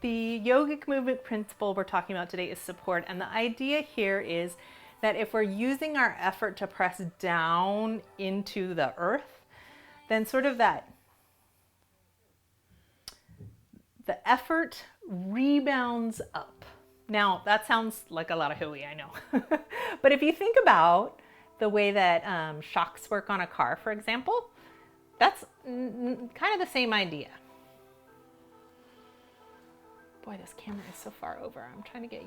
The yogic movement principle we're talking about today is support, and the idea here is that if we're using our effort to press down into the earth, then sort of the effort rebounds up. Now, that sounds like a lot of hooey, I know. But if you think about the way that shocks work on a car, for example, that's kind of the same idea. Boy, this camera is so far over. I'm trying to get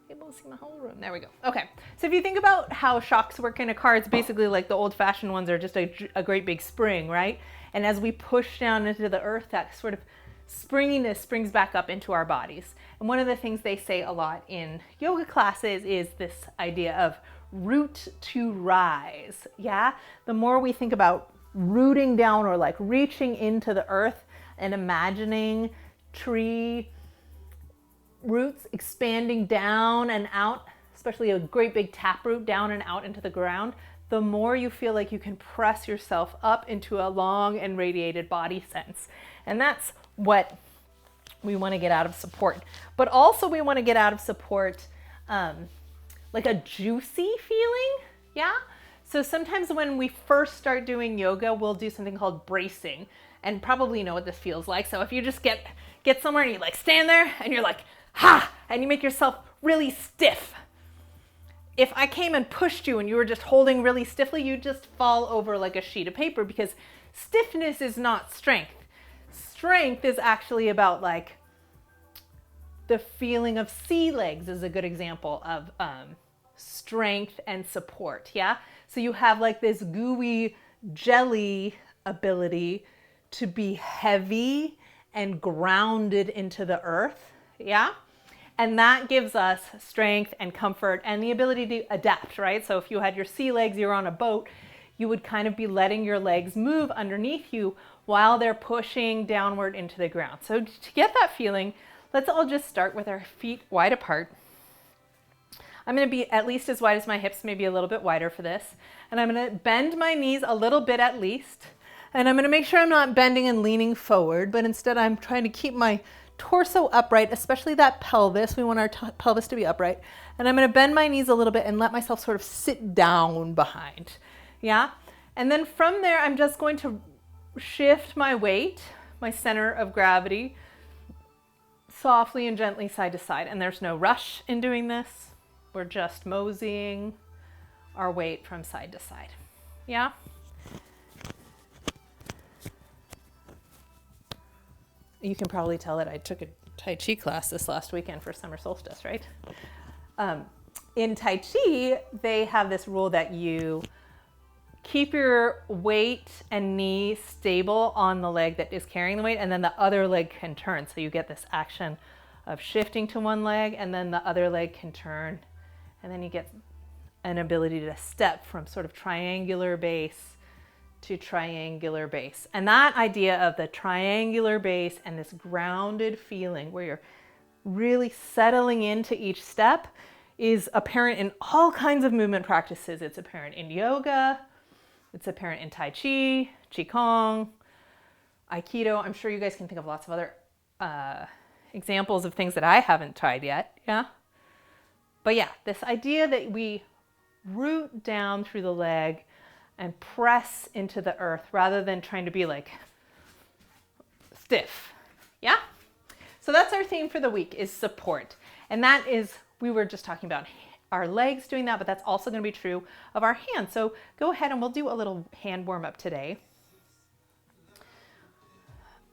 able to see my whole room. There we go. Okay, so if you think about how shocks work in a car, it's basically like the old-fashioned ones are just a great big spring, right? And as we push down into the earth, that sort of springiness springs back up into our bodies. And one of the things they say a lot in yoga classes is this idea of root to rise. Yeah, the more we think about rooting down or like reaching into the earth and imagining tree roots expanding down and out, especially a great big taproot down and out into the ground, the more you feel like you can press yourself up into a long and radiated body sense. And that's what we want to get out of support. But also we want to get out of support like a juicy feeling. Yeah. So sometimes when we first start doing yoga, we'll do something called bracing, and probably know what this feels like. So if you just get somewhere and you like stand there and you're like, ha, and you make yourself really stiff. If I came and pushed you and you were just holding really stiffly, you'd just fall over like a sheet of paper, because stiffness is not strength. Strength is actually about like the feeling of sea legs is a good example of strength and support. Yeah. So you have like this gooey jelly ability to be heavy and grounded into the earth. Yeah. And that gives us strength and comfort and the ability to adapt, right? So if you had your sea legs, you're on a boat, you would kind of be letting your legs move underneath you while they're pushing downward into the ground. So to get that feeling, let's all just start with our feet wide apart. I'm going to be at least as wide as my hips, maybe a little bit wider for this. And I'm going to bend my knees a little bit at least. And I'm going to make sure I'm not bending and leaning forward, but instead I'm trying to keep my torso upright, especially that pelvis. We want our pelvis to be upright. And I'm going to bend my knees a little bit and let myself sort of sit down behind. Yeah. And then from there, I'm just going to shift my weight, my center of gravity, softly and gently side to side. And there's no rush in doing this. We're just moseying our weight from side to side. Yeah. You can probably tell that I took a Tai Chi class this last weekend for summer solstice, right? In Tai Chi, they have this rule that you keep your weight and knee stable on the leg that is carrying the weight, and then the other leg can turn. So you get this action of shifting to one leg, and then the other leg can turn. And then you get an ability to step from sort of triangular base to triangular base. And that idea of the triangular base and this grounded feeling where you're really settling into each step is apparent in all kinds of movement practices. It's apparent in yoga, it's apparent in Tai Chi, Qigong, Aikido. I'm sure you guys can think of lots of other examples of things that I haven't tried yet. Yeah. But yeah, this idea that we root down through the leg and press into the earth rather than trying to be like stiff. Yeah. So that's our theme for the week, is support. And that is, we were just talking about our legs doing that, but that's also going to be true of our hands. So go ahead and we'll do a little hand warm up today.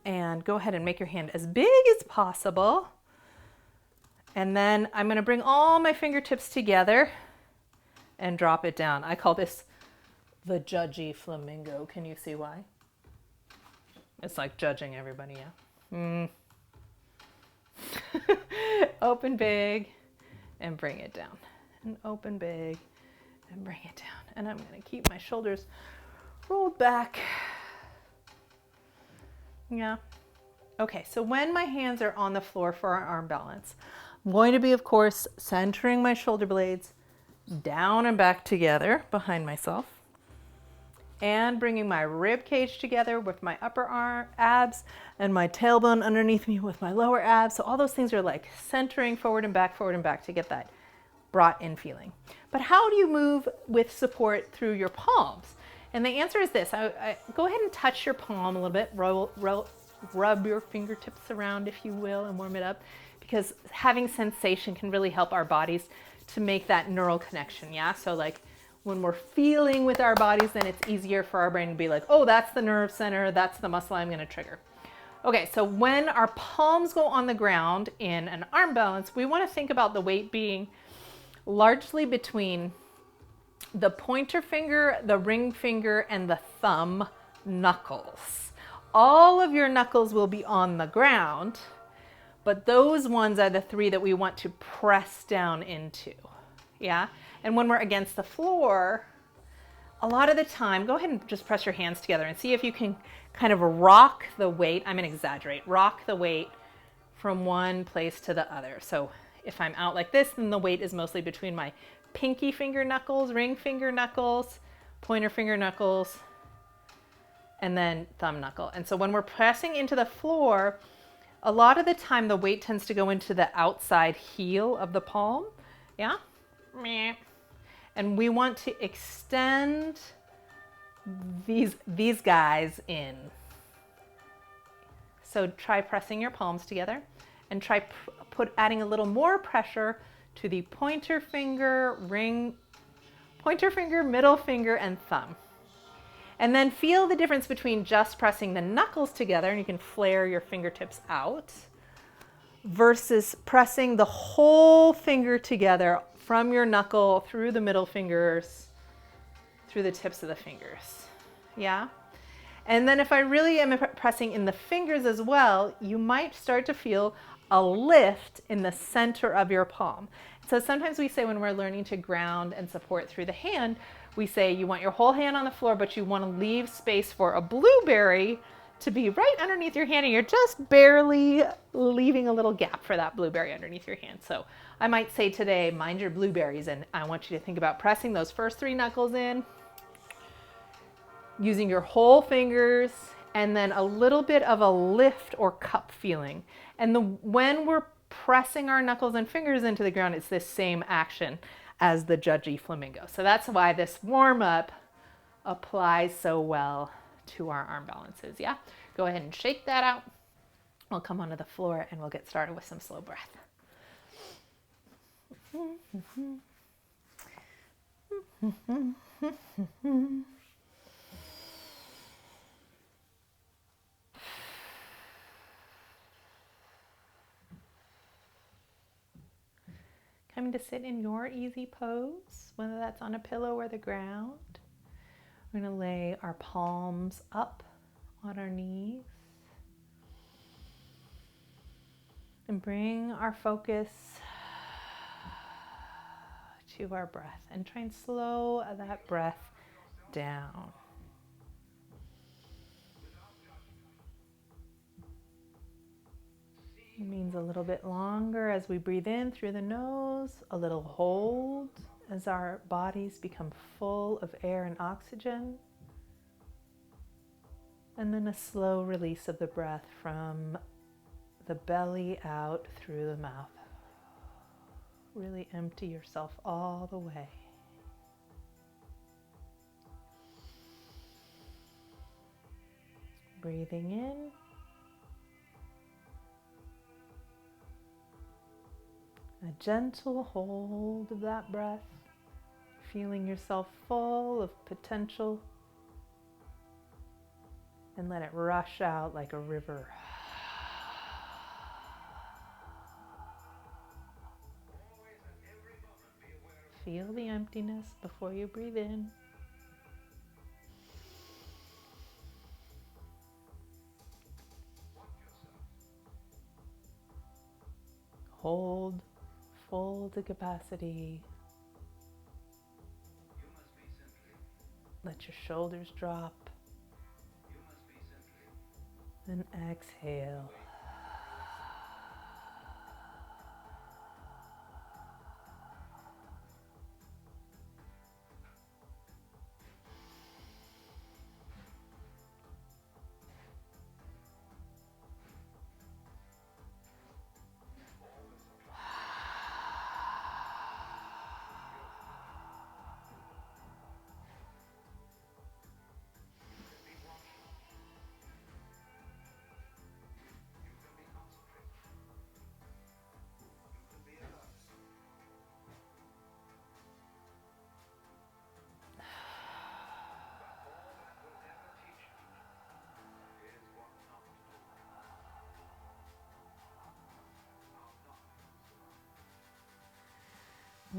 And go ahead and make your hand as big as possible. And then I'm going to bring all my fingertips together and drop it down. I call this the judgy flamingo. Can you see why? It's like judging everybody, yeah. Open big and bring it down. And open big and bring it down. And I'm going to keep my shoulders rolled back. Yeah. Okay, so when my hands are on the floor for our arm balance, I'm going to be, of course, centering my shoulder blades down and back together behind myself. and bringing my rib cage together with my upper arm abs and my tailbone underneath me with my lower abs. So all those things are like centering forward and back to get that brought in feeling. But how do you move with support through your palms? And the answer is this. I go ahead and touch your palm a little bit, rub your fingertips around, if you will, and warm it up, because having sensation can really help our bodies to make that neural connection, yeah? So like when we're feeling with our bodies, then it's easier for our brain to be like, oh, that's the nerve center, that's the muscle I'm gonna trigger. Okay, so when our palms go on the ground in an arm balance, we wanna think about the weight being largely between the pointer finger, the ring finger, and the thumb knuckles. All of your knuckles will be on the ground, but those ones are the three that we want to press down into, yeah? And when we're against the floor, a lot of the time, go ahead and just press your hands together and see if you can kind of rock the weight. I'm gonna exaggerate, rock the weight from one place to the other. So if I'm out like this, then the weight is mostly between my pinky finger knuckles, ring finger knuckles, pointer finger knuckles, and then thumb knuckle. And so when we're pressing into the floor, a lot of the time the weight tends to go into the outside heel of the palm, yeah? And we want to extend these guys in. So try pressing your palms together and try adding a little more pressure to the pointer finger, middle finger, and thumb. And then feel the difference between just pressing the knuckles together, and you can flare your fingertips out, versus pressing the whole finger together from your knuckle through the middle fingers, through the tips of the fingers, yeah? And then if I really am pressing in the fingers as well, you might start to feel a lift in the center of your palm. So sometimes we say when we're learning to ground and support through the hand, we say you want your whole hand on the floor, but you want to leave space for a blueberry to be right underneath your hand, and you're just barely leaving a little gap for that blueberry underneath your hand. So I might say today, mind your blueberries, and I want you to think about pressing those first three knuckles in, using your whole fingers, and then a little bit of a lift or cup feeling. And when we're pressing our knuckles and fingers into the ground, it's this same action as the judgy flamingo. So that's why this warm-up applies so well to our arm balances, yeah? Go ahead and shake that out. We'll come onto the floor and we'll get started with some slow breath. Coming to sit in your easy pose, whether that's on a pillow or the ground. We're going to lay our palms up on our knees and bring our focus to our breath and try and slow that breath down. It means a little bit longer as we breathe in through the nose, a little hold as our bodies become full of air and oxygen, and then a slow release of the breath from the belly out through the mouth. Really empty yourself all the way. Breathing in. A gentle hold of that breath, feeling yourself full of potential, and let it rush out like a river. Feel the emptiness before you breathe in. Hold full to capacity. Let your shoulders drop. And exhale.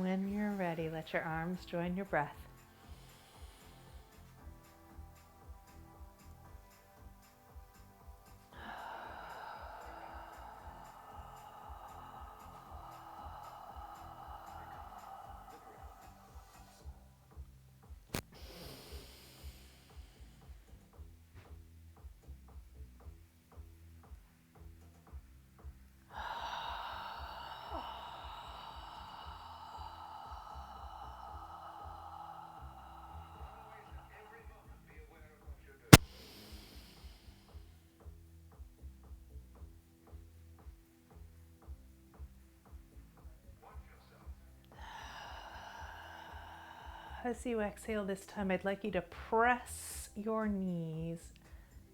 When you're ready, let your arms join your breath. As you exhale this time, I'd like you to press your knees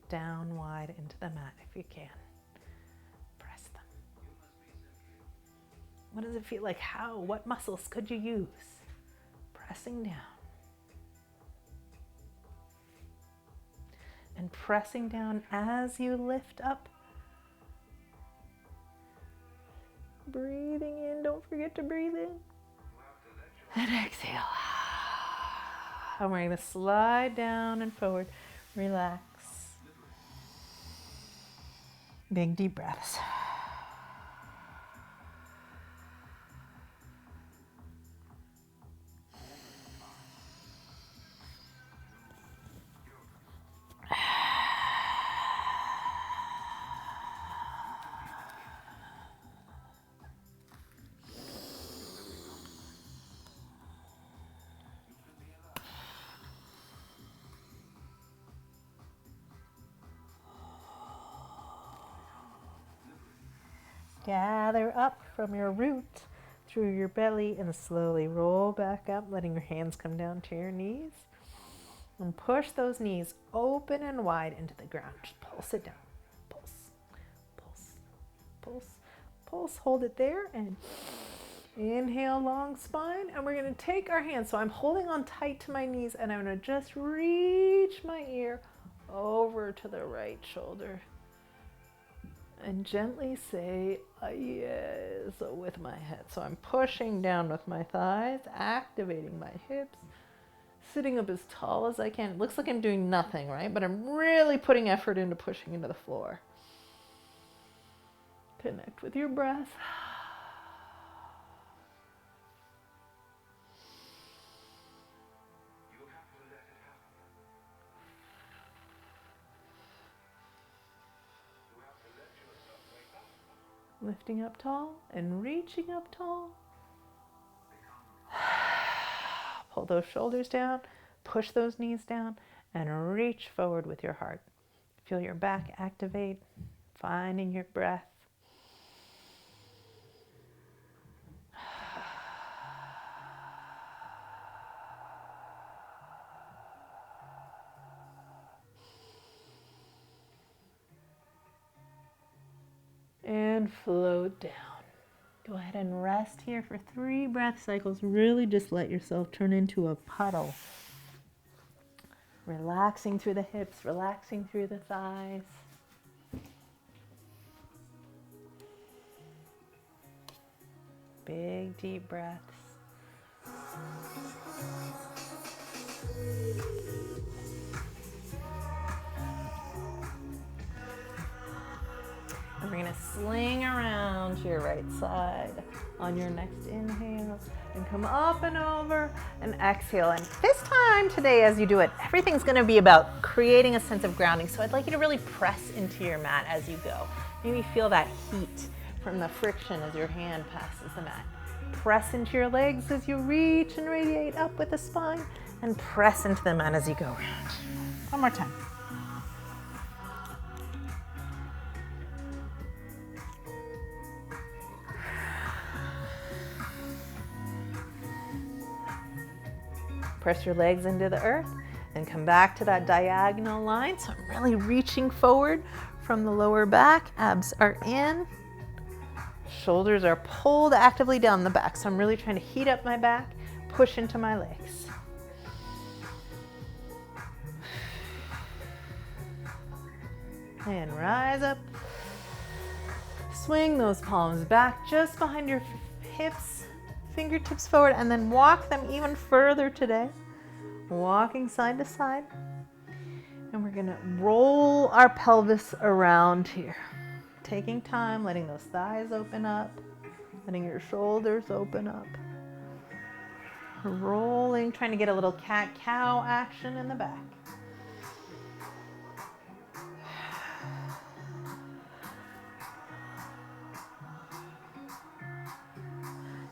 down wide into the mat if you can. Press them. What does it feel like? How? What muscles could you use? Pressing down. And pressing down as you lift up. Breathing in, don't forget to breathe in. And exhale. And we're going to slide down and forward. Relax. Big deep breaths. Gather up from your root through your belly and slowly roll back up, letting your hands come down to your knees. And push those knees open and wide into the ground. Just pulse it down. Pulse, pulse, pulse, pulse. Hold it there and inhale, long spine. And we're going to take our hands. So I'm holding on tight to my knees and I'm going to just reach my ear over to the right shoulder. And gently say a yes with my head. So I'm pushing down with my thighs, activating my hips, sitting up as tall as I can. It looks like I'm doing nothing, right? But I'm really putting effort into pushing into the floor. Connect with your breath. Lifting up tall and reaching up tall. Pull those shoulders down, push those knees down, and reach forward with your heart. Feel your back activate, finding your breath. And float down. Go ahead and rest here for 3 breath cycles. Really just let yourself turn into a puddle. Relaxing through the hips, relaxing through the thighs. Big deep breaths. And we're going to sling around to your right side on your next inhale and come up and over and exhale. And this time today, as you do it, everything's going to be about creating a sense of grounding. So I'd like you to really press into your mat as you go. Maybe feel that heat from the friction as your hand passes the mat. Press into your legs as you reach and radiate up with the spine, and press into the mat as you go around. One more time. Press your legs into the earth and come back to that diagonal line. So I'm really reaching forward from the lower back. Abs are in. Shoulders are pulled actively down the back. So I'm really trying to heat up my back, push into my legs. And rise up. Swing those palms back just behind your hips. fingertips forward, and then walk them even further today. Walking side to side. And we're gonna roll our pelvis around here. Taking time, letting those thighs open up, letting your shoulders open up. Rolling, trying to get a little cat-cow action in the back.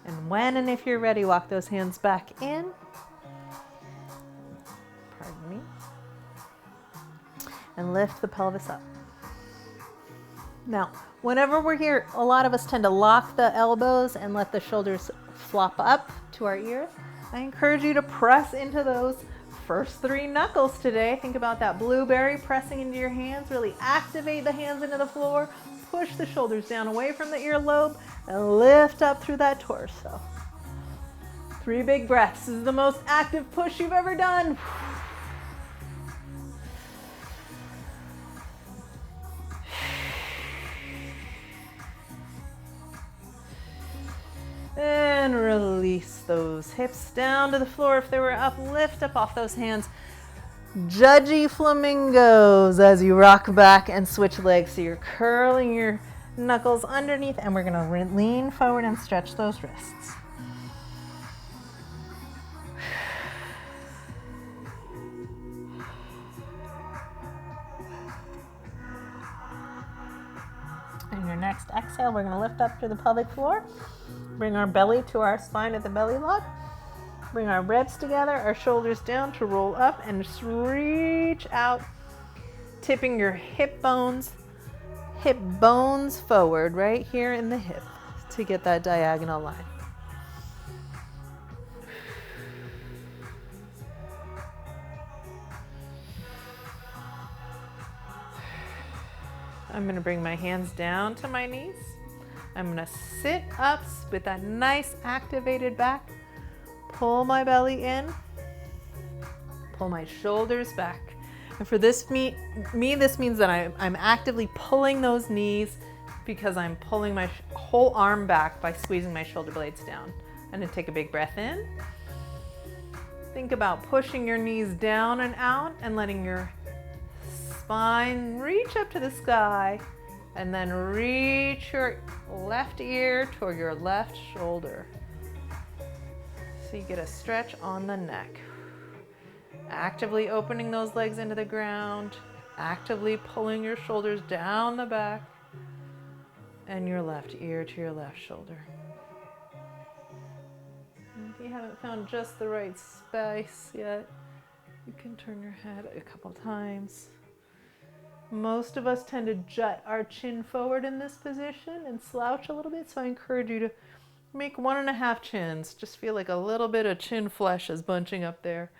And when and if you're ready, walk those hands back in. Pardon me. And lift the pelvis up. Now, whenever we're here, a lot of us tend to lock the elbows and let the shoulders flop up to our ears. I encourage you to press into those first 3 knuckles today. Think about that blueberry pressing into your hands. Really activate the hands into the floor. Push the shoulders down away from the earlobe and lift up through that torso. 3 big breaths. This is the most active push you've ever done. And release those hips down to the floor. If they were up, lift up off those hands. Judgy flamingos as you rock back and switch legs. So you're curling your knuckles underneath, and we're gonna lean forward and stretch those wrists. And your next exhale, we're gonna lift up to the pelvic floor. Bring our belly to our spine at the belly lock. Bring our ribs together, our shoulders down to roll up, and just reach out, tipping your hip bones forward right here in the hip to get that diagonal line. I'm going to bring my hands down to my knees. I'm going to sit up with that nice activated back. Pull my belly in. Pull my shoulders back. And for this this means that I'm actively pulling those knees because I'm pulling my whole arm back by squeezing my shoulder blades down. I'm going to take a big breath in. Think about pushing your knees down and out and letting your spine reach up to the sky, and then reach your left ear toward your left shoulder. So you get a stretch on the neck. Actively opening those legs into the ground, actively pulling your shoulders down the back, and your left ear to your left shoulder. And if you haven't found just the right space yet, you can turn your head a couple times. Most of us tend to jut our chin forward in this position and slouch a little bit, so I encourage you to make 1.5 chins. Just feel like a little bit of chin flesh is bunching up there.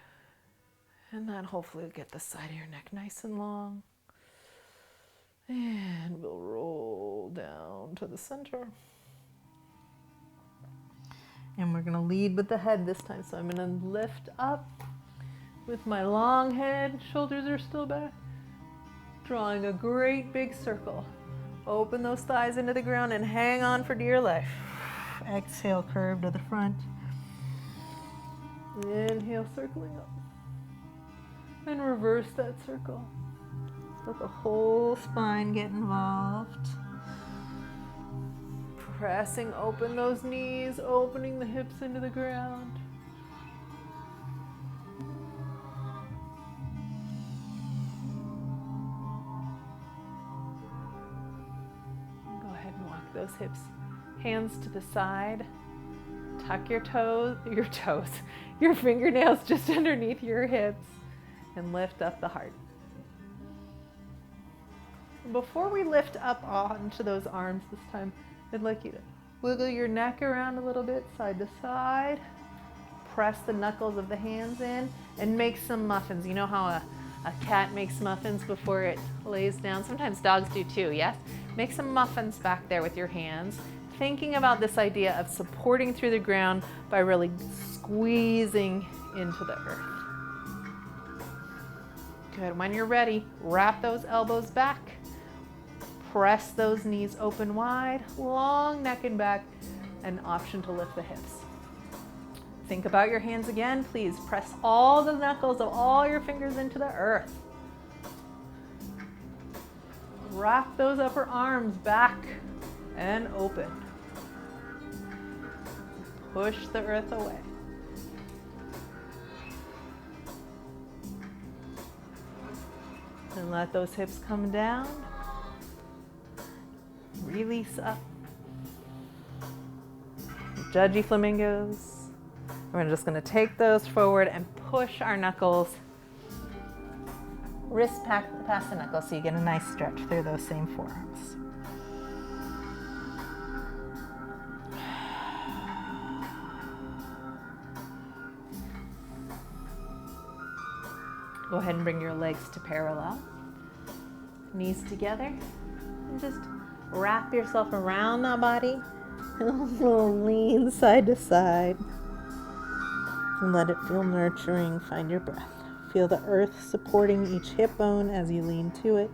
And then hopefully we'll get the side of your neck nice and long. And we'll roll down to the center. And we're gonna lead with the head this time. So I'm gonna lift up with my long head, shoulders are still back. Drawing a great big circle. Open those thighs into the ground and hang on for dear life. Exhale, curve to the front. Inhale, circling up. And reverse that circle. Let the whole spine get involved. Pressing open those knees, opening the hips into the ground. Those hips, hands to the side, tuck your fingernails just underneath your hips, and lift up the heart. Before we lift up onto those arms this time, I'd like you to wiggle your neck around a little bit, side to side, press the knuckles of the hands in, and make some muffins. You know how a cat makes muffins before it lays down? Sometimes dogs do too, yes? Make some muffins back there with your hands, thinking about this idea of supporting through the ground by really squeezing into the earth. Good. When you're ready, wrap those elbows back, press those knees open wide, long neck and back, and option to lift the hips. Think about your hands again. Please press all the knuckles of all your fingers into the earth. Rock those upper arms back and open. Push the earth away. And let those hips come down. Release up. Judgy flamingos. We're just going to take those forward and push our knuckles, wrist past the knuckles, so you get a nice stretch through those same forearms. Go ahead and bring your legs to parallel, knees together, and just wrap yourself around that body, lean side to side. And let it feel nurturing. Find your breath. Feel the earth supporting each hip bone as you lean to it.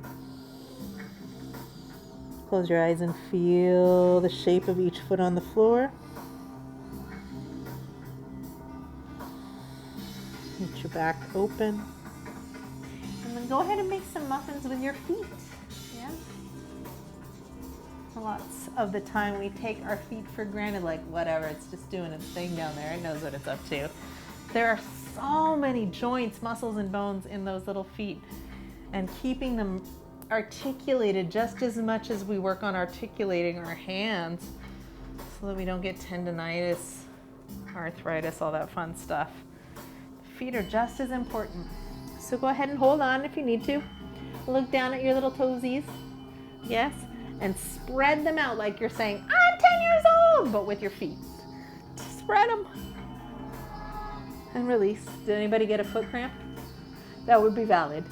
Close your eyes and feel the shape of each foot on the floor. Get your back open. And then go ahead and make some muffins with your feet. Yeah? Lots of the time we take our feet for granted, like whatever, it's just doing its thing down there. It knows what it's up to. There are so many joints, muscles, and bones in those little feet, and keeping them articulated just as much as we work on articulating our hands so that we don't get tendonitis, arthritis, all that fun stuff. Feet are just as important. So go ahead and hold on if you need to. Look down at your little toesies. Yes? And spread them out like you're saying, I'm 10 years old, but with your feet. Spread them. And release. Did anybody get a foot cramp? That would be valid.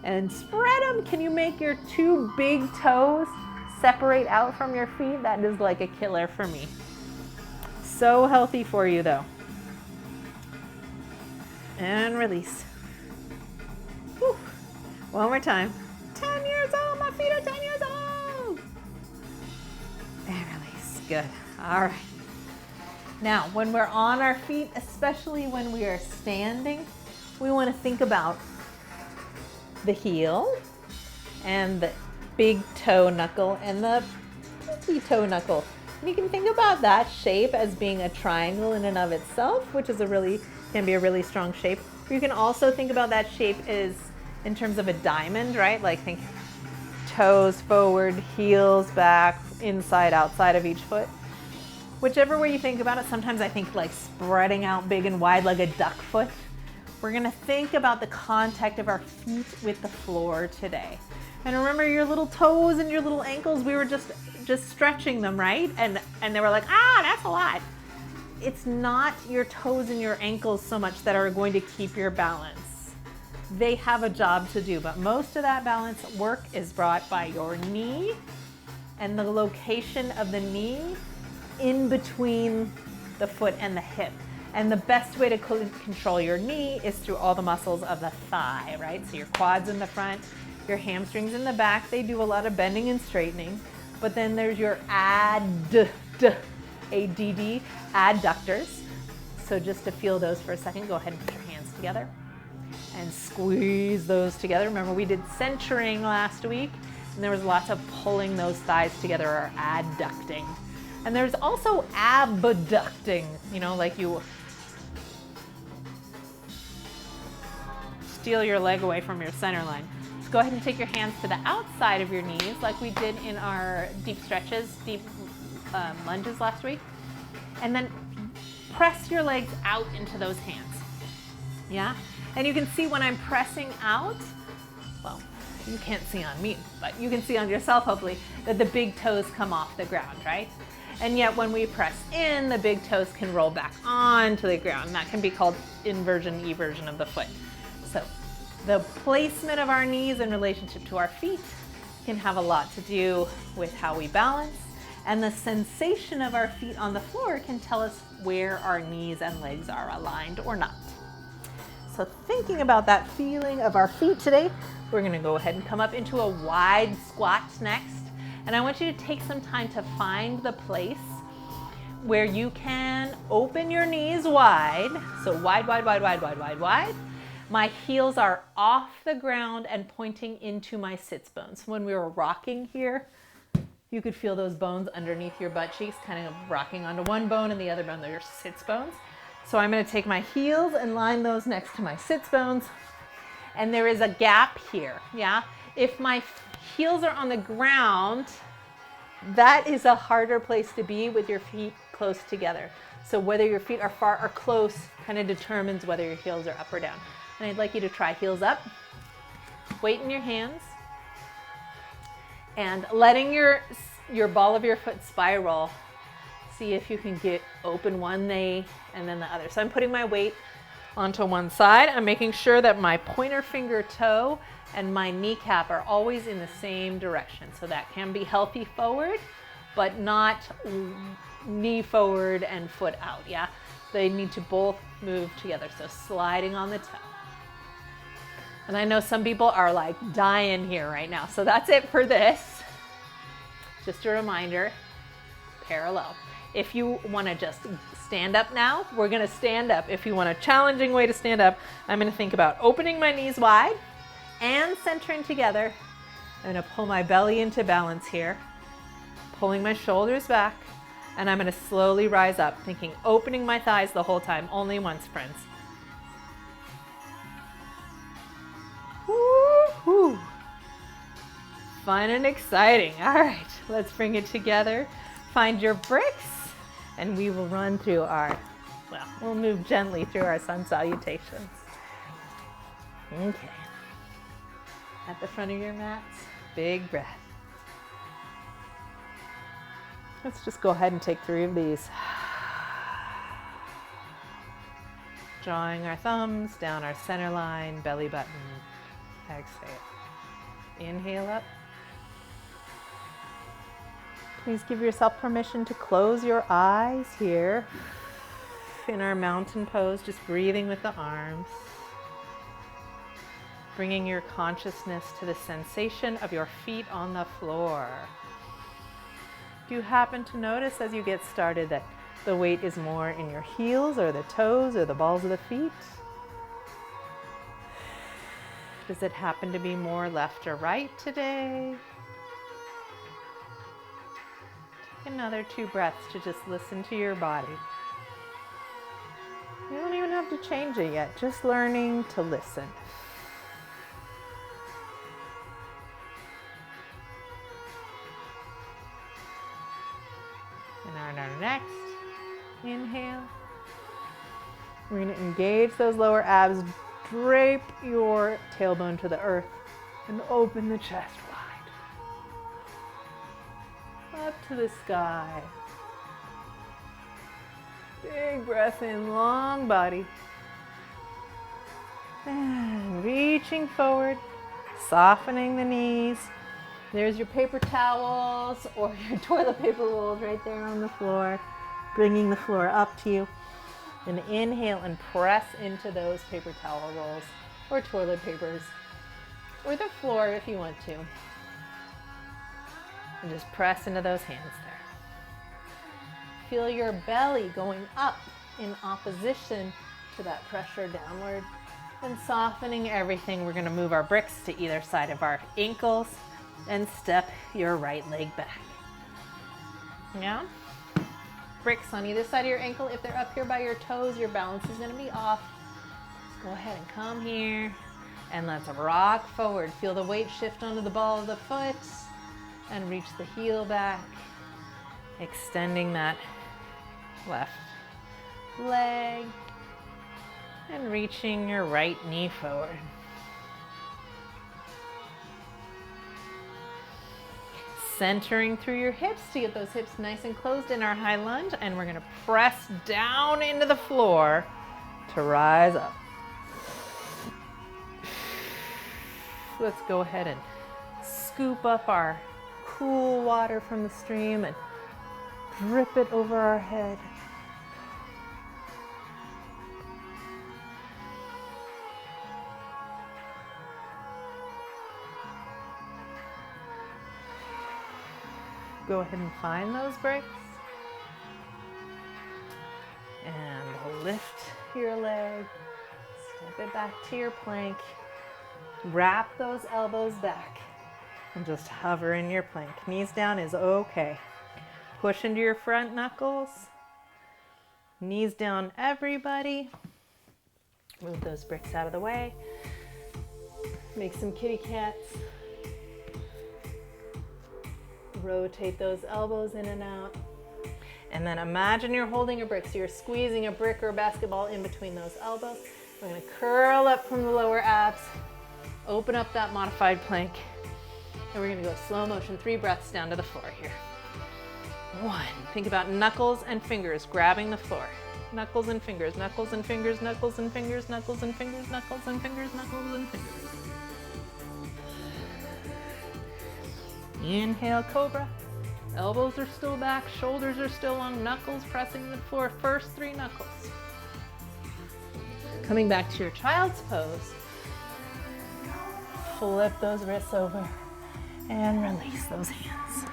And spread them. Can you make your two big toes separate out from your feet? That is like a killer for me. So healthy for you though. And release. Whew. One more time. 10 years old. My feet are 10 years old. And release. Good. All right. Now, when we're on our feet, especially when we are standing, we want to think about the heel and the big toe knuckle and the pinky toe knuckle. And you can think about that shape as being a triangle in and of itself, which is can be a really strong shape. You can also think about that shape as in terms of a diamond, right? Like think toes forward, heels back, inside, outside of each foot. Whichever way you think about it, sometimes I think like spreading out big and wide like a duck foot. We're gonna think about the contact of our feet with the floor today. And remember your little toes and your little ankles, we were just stretching them, right? And they were like, that's a lot. It's not your toes and your ankles so much that are going to keep your balance. They have a job to do, but most of that balance work is brought by your knee and the location of the knee in between the foot and the hip. And the best way to control your knee is through all the muscles of the thigh, right? So your quads in the front, your hamstrings in the back, they do a lot of bending and straightening. But then there's your ADD, adductors. So just to feel those for a second, go ahead and put your hands together and squeeze those together. Remember we did centering last week and there was lots of pulling those thighs together or adducting. And there's also abducting, like you steal your leg away from your center line. So go ahead and take your hands to the outside of your knees like we did in our deep stretches, deep lunges last week. And then press your legs out into those hands. Yeah? And you can see when I'm pressing out, well, you can't see on me, but you can see on yourself hopefully that the big toes come off the ground, right? And yet when we press in, the big toes can roll back onto the ground. And that can be called inversion, eversion of the foot. So the placement of our knees in relationship to our feet can have a lot to do with how we balance. And the sensation of our feet on the floor can tell us where our knees and legs are aligned or not. So thinking about that feeling of our feet today, we're gonna go ahead and come up into a wide squat next. And I want you to take some time to find the place where you can open your knees wide. So wide, wide, wide, wide, wide, wide, wide. My heels are off the ground and pointing into my sits bones. When we were rocking here, you could feel those bones underneath your butt cheeks kind of rocking onto one bone and the other bone, they're your sits bones. So I'm going to take my heels and line those next to my sits bones. And there is a gap here, yeah? If my heels are on the ground, that is a harder place to be with your feet close together. So whether your feet are far or close kind of determines whether your heels are up or down. And I'd like you to try heels up, weight in your hands, and letting your ball of your foot spiral. See if you can get open one knee and then the other. So I'm putting my weight onto one side. I'm making sure that my pointer finger toe and my kneecap are always in the same direction. So that can be healthy forward, but not knee forward and foot out, yeah? They need to both move together. So sliding on the toe. And I know some people are like dying here right now. So that's it for this. Just a reminder, parallel. If you want to just stand up now, we're going to stand up. If you want a challenging way to stand up, I'm going to think about opening my knees wide and centering together. I'm going to pull my belly into balance here, pulling my shoulders back, and I'm going to slowly rise up, thinking opening my thighs the whole time, only once, friends. Woo-hoo. Fun and exciting. All right, let's bring it together. Find your bricks. And we will run through we'll move gently through our sun salutations. Okay. At the front of your mats, big breath. Let's just go ahead and take 3 of these. Drawing our thumbs down our center line, belly button. Exhale. Inhale up. Please give yourself permission to close your eyes here in our mountain pose, just breathing with the arms. Bringing your consciousness to the sensation of your feet on the floor. Do you happen to notice as you get started that the weight is more in your heels or the toes or the balls of the feet? Does it happen to be more left or right today? Another 2 breaths to just listen to your body. You don't even have to change it yet, just learning to listen. And on our next inhale, we're going to engage those lower abs, drape your tailbone to the earth, and open the chest wide. Up to the sky. Big breath in, long body. And reaching forward, softening the knees. There's your paper towels or your toilet paper rolls right there on the floor. Bringing the floor up to you. And inhale and press into those paper towel rolls or toilet papers or the floor if you want to. And just press into those hands there. Feel your belly going up in opposition to that pressure downward. And softening everything, we're going to move our bricks to either side of our ankles and step your right leg back. Yeah? Bricks on either side of your ankle. If they're up here by your toes, your balance is going to be off. Let's go ahead and come here. And let's rock forward. Feel the weight shift onto the ball of the foot. And reach the heel back, extending that left leg, and reaching your right knee forward. Centering through your hips to get those hips nice and closed in our high lunge, and we're going to press down into the floor to rise up. Let's go ahead and scoop up our cool water from the stream and drip it over our head. Go ahead and find those breaks. And lift your leg, step it back to your plank, wrap those elbows back, and just hover in your plank. Knees down is okay. Push into your front knuckles. Knees down, everybody. Move those bricks out of the way. Make some kitty cats. Rotate those elbows in and out. And then imagine you're holding a brick. So you're squeezing a brick or a basketball in between those elbows. We're gonna curl up from the lower abs. Open up that modified plank. And we're gonna go slow motion, 3 breaths down to the floor here. 1, think about knuckles and fingers grabbing the floor. Knuckles and fingers, knuckles and fingers, knuckles and fingers, knuckles and fingers, knuckles and fingers, knuckles and fingers. Inhale, cobra. Elbows are still back, shoulders are still long, knuckles pressing the floor, first 3 knuckles. Coming back to your child's pose. Flip those wrists over and release those hands.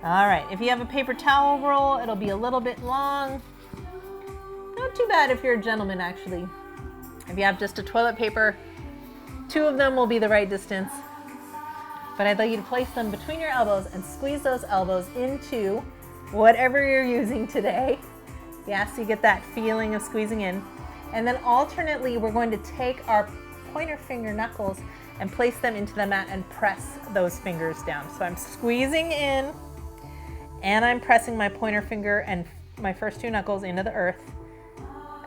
All right, if you have a paper towel roll, it'll be a little bit long. Not too bad if you're a gentleman, actually. If you have just a toilet paper, 2 of them will be the right distance. But I'd like you to place them between your elbows and squeeze those elbows into whatever you're using today. Yeah, so you get that feeling of squeezing in. And then alternately, we're going to take our pointer finger knuckles and place them into the mat and press those fingers down. So I'm squeezing in, and I'm pressing my pointer finger and my first 2 knuckles into the earth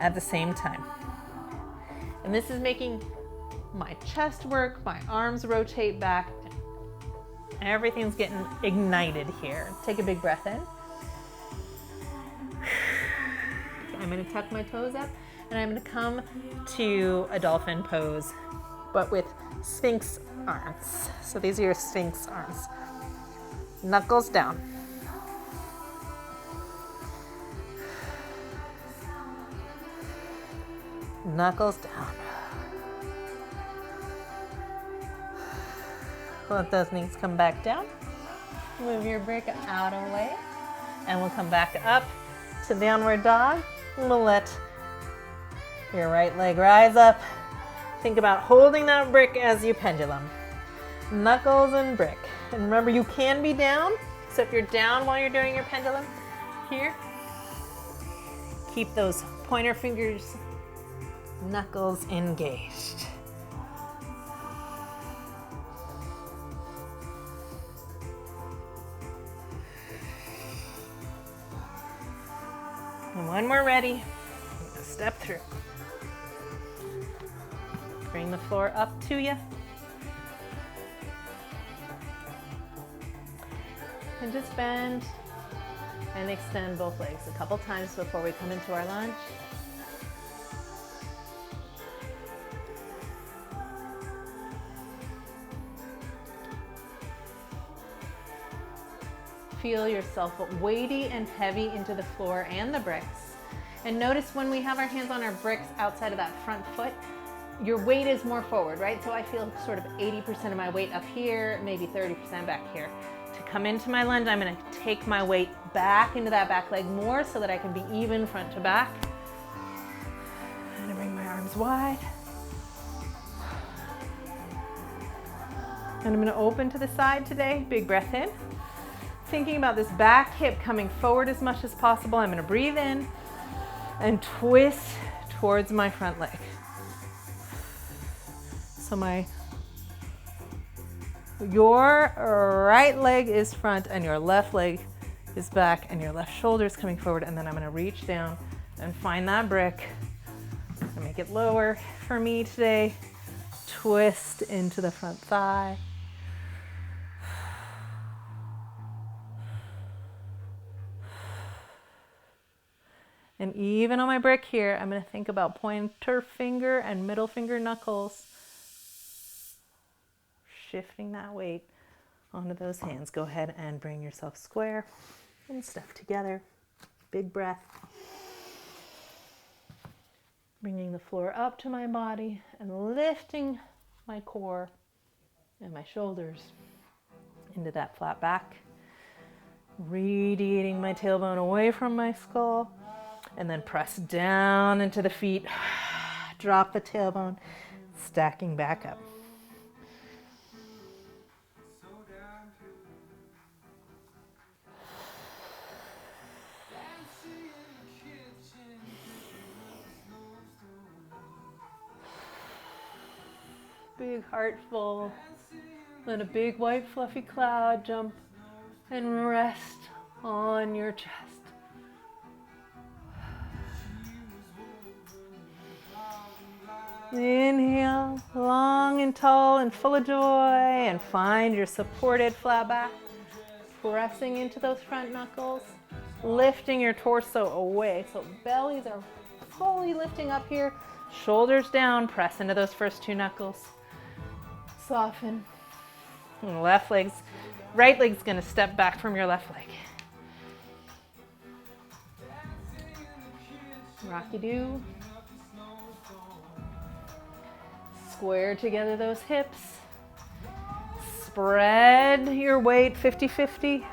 at the same time. And this is making my chest work, my arms rotate back, and everything's getting ignited here. Take a big breath in. I'm gonna tuck my toes up, and I'm gonna come to a dolphin pose, but with Sphinx arms. So these are your Sphinx arms. Knuckles down. Knuckles down. Let those knees come back down. Move your brick out of the way. And we'll come back up to downward dog. And we'll let your right leg rise up. Think about holding that brick as you pendulum. Knuckles and brick. And remember, you can be down. So if you're down while you're doing your pendulum here, keep those pointer fingers, knuckles engaged. And when we're ready, I'm gonna step through. Bring the floor up to you. And just bend and extend both legs a couple times before we come into our lunge. Feel yourself weighty and heavy into the floor and the bricks. And notice when we have our hands on our bricks outside of that front foot, your weight is more forward, right? So I feel sort of 80% of my weight up here, maybe 30% back here. To come into my lunge, I'm gonna take my weight back into that back leg more so that I can be even front to back. I'm gonna bring my arms wide. And I'm gonna open to the side today, big breath in. Thinking about this back hip coming forward as much as possible. I'm gonna breathe in and twist towards my front leg. So your right leg is front and your left leg is back and your left shoulder is coming forward, and then I'm gonna reach down and find that brick and make it lower for me today. Twist into the front thigh. And even on my brick here, I'm gonna think about pointer finger and middle finger knuckles. Shifting that weight onto those hands. Go ahead and bring yourself square and step together. Big breath. Bringing the floor up to my body and lifting my core and my shoulders into that flat back. Radiating my tailbone away from my skull, and then press down into the feet. Drop the tailbone, stacking back up. Big heart full. Let a big white fluffy cloud jump and rest on your chest. Inhale, long and tall and full of joy, and find your supported flat back. Pressing into those front knuckles, lifting your torso away. So bellies are fully lifting up here, shoulders down, press into those first two knuckles. Soften. And right leg's gonna step back from your left leg. Rocky-do. Square together those hips. Spread your weight 50-50.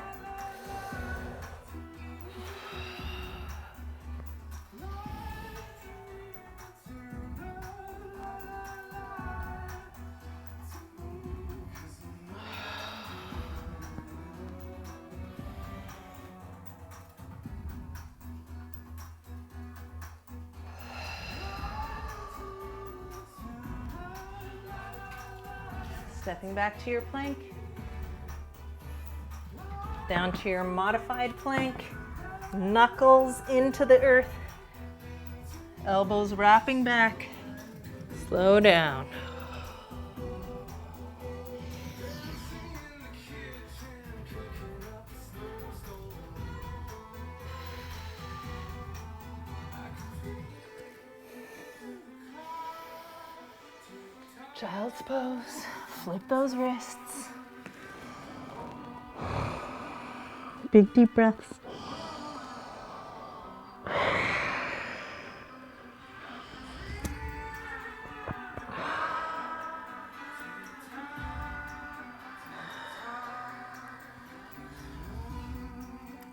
Stepping back to your plank, down to your modified plank, knuckles into the earth, elbows wrapping back, slow down. Child's pose. Flip those wrists. Big deep breaths.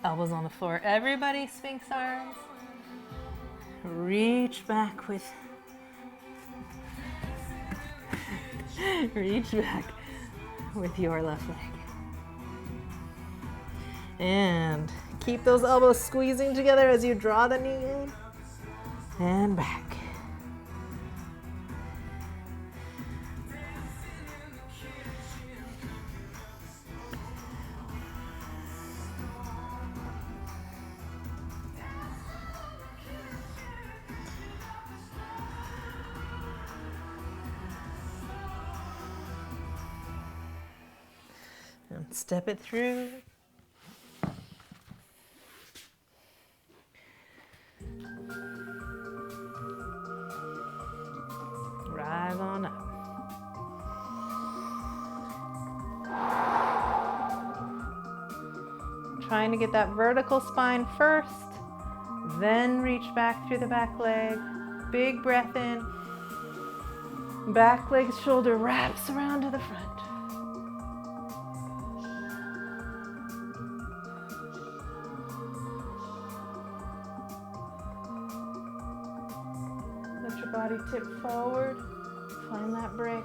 Elbows on the floor. Everybody, Sphinx arms. Reach back with your left leg. And keep those elbows squeezing together as you draw the knee in and back. And step it through. Rise on up. Trying to get that vertical spine first, then reach back through the back leg. Big breath in. Back leg's shoulder wraps around to the front. Let your body tip forward, find that break,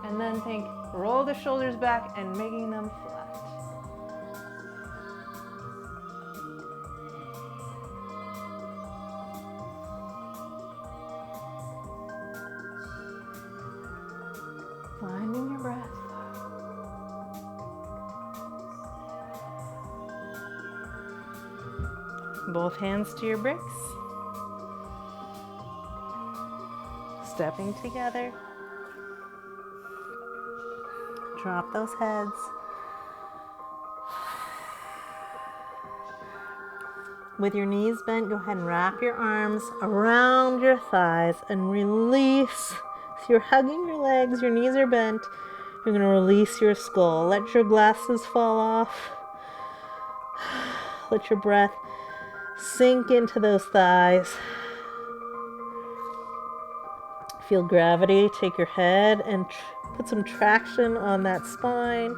and then think, roll the shoulders back and making them flat. Finding your breath. Both hands to your bricks. Stepping together. Drop those heads. With your knees bent, go ahead and wrap your arms around your thighs and release. If you're hugging your legs, your knees are bent, you're going to release your skull. Let your glasses fall off. Let your breath sink into those thighs. feel gravity take your head and put some traction on that spine.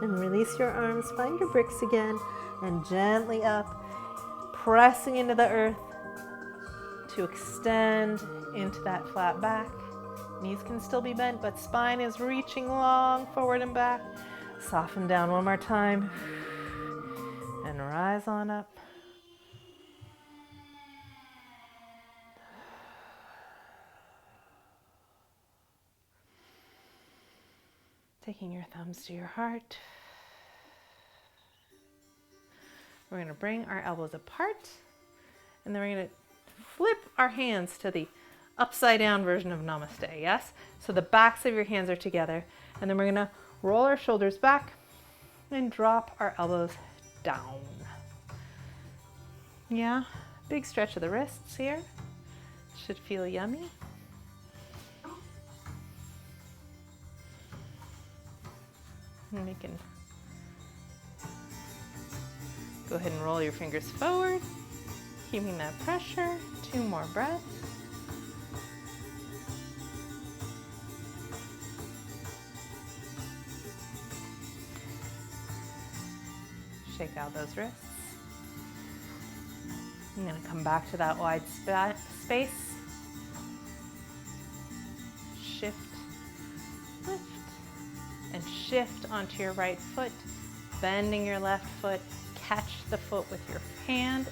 And release your arms, find your bricks again, and gently up, pressing into the earth to extend into that flat back. Knees can still be bent, but spine is reaching long forward and back. Soften down one more time, and rise on up. Taking your thumbs to your heart. We're going to bring our elbows apart, and then we're going to flip our hands to the upside down version of Namaste, yes? So the backs of your hands are together, and then we're going to roll our shoulders back and drop our elbows down. Yeah, big stretch of the wrists here. Should feel yummy. And we can go ahead and roll your fingers forward, keeping that pressure. 2 more breaths. Shake out those wrists. I'm going to come back to that wide space. Shift, lift, and shift onto your right foot, bending your left foot. Catch the foot with your hand.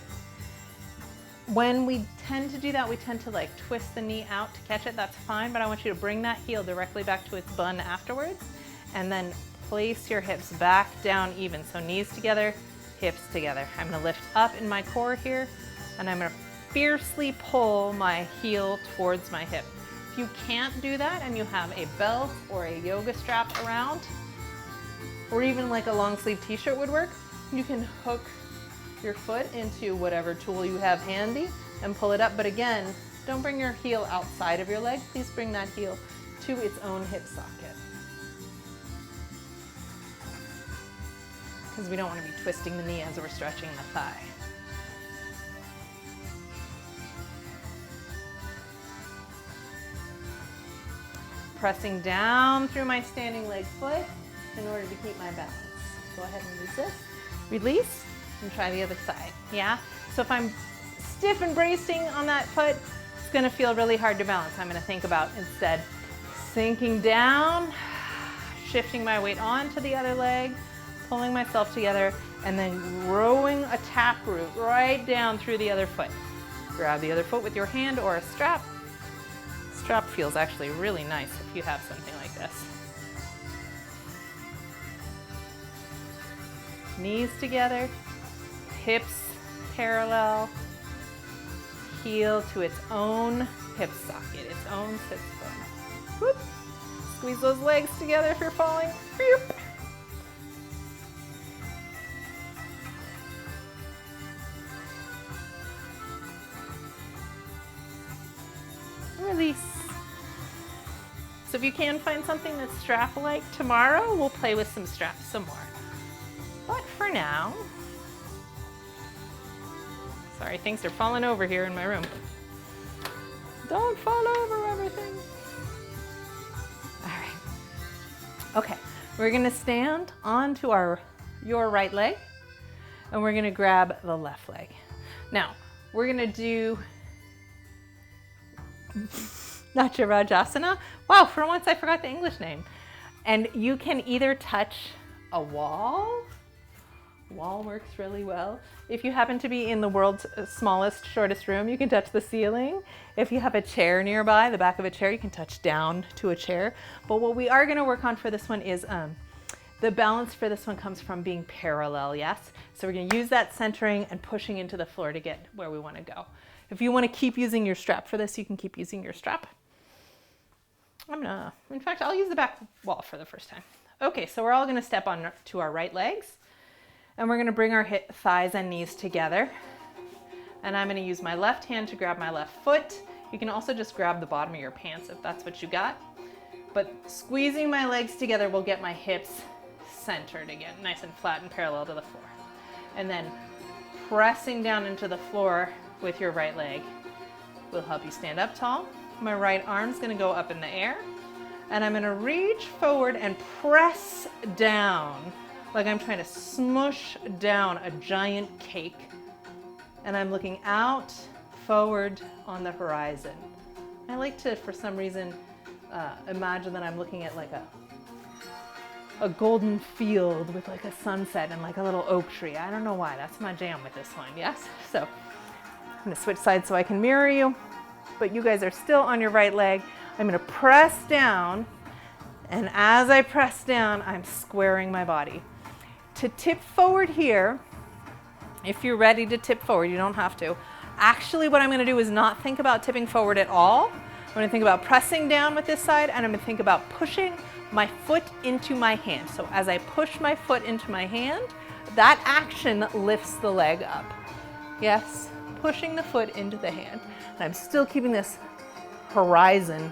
When we tend to do that, we tend to like twist the knee out to catch it. That's fine, but I want you to bring that heel directly back to its bun afterwards, and then place your hips back down even. So knees together, hips together. I'm going to lift up in my core here, and I'm going to fiercely pull my heel towards my hip. If you can't do that and you have a belt or a yoga strap around, or even like a long sleeve t-shirt would work, you can hook your foot into whatever tool you have handy and pull it up. But again, don't bring your heel outside of your leg. Please bring that heel to its own hip socket, because we don't want to be twisting the knee as we're stretching the thigh. Pressing down through my standing leg foot in order to keep my balance. Go ahead and resist, release, and try the other side. Yeah? So if I'm stiff and bracing on that foot, it's going to feel really hard to balance. I'm going to think about instead sinking down, shifting my weight onto the other leg, pulling myself together, and then rowing a taproot right down through the other foot. Grab the other foot with your hand or a strap. Strap feels actually really nice if you have something like this. Knees together, hips parallel, heel to its own hip socket, its own sit bone. Whoop. Squeeze those legs together if you're falling. Whoop. Release. So if you can find something that's strap-like tomorrow, we'll play with some straps some more. But for now, sorry, things are falling over here in my room. Don't fall over everything. All right. Okay, we're gonna stand onto your right leg, and we're gonna grab the left leg. Now, we're gonna do Nacharajasana. Wow, for once I forgot the English name. And you can either touch a wall. Wall works really well. If you happen to be in the world's smallest, shortest room, you can touch the ceiling. If you have a chair nearby, the back of a chair, you can touch down to a chair. But what we are going to work on for this one is the balance for this one comes from being parallel, yes? So we're going to use that centering and pushing into the floor to get where we want to go. If you want to keep using your strap for this, you can keep using your strap. In fact, I'll use the back wall for the first time. Okay, so we're all going to step on to our right legs, and we're going to bring our thighs and knees together. And I'm going to use my left hand to grab my left foot. You can also just grab the bottom of your pants if that's what you got. But squeezing my legs together will get my hips centered again, nice and flat and parallel to the floor. And then pressing down into the floor with your right leg will help you stand up tall. My right arm's gonna go up in the air, and I'm gonna reach forward and press down like I'm trying to smush down a giant cake. And I'm looking out forward on the horizon. I like to, for some reason, imagine that I'm looking at like a golden field with like a sunset and like a little oak tree. I don't know why, that's my jam with this one, yes? So I'm gonna switch sides so I can mirror you, but you guys are still on your right leg. I'm gonna press down, and as I press down, I'm squaring my body. To tip forward here, if you're ready to tip forward, you don't have to. Actually, what I'm gonna do is not think about tipping forward at all. I'm gonna think about pressing down with this side, and I'm gonna think about pushing my foot into my hand. So as I push my foot into my hand, that action lifts the leg up. Yes, pushing the foot into the hand. And I'm still keeping this horizon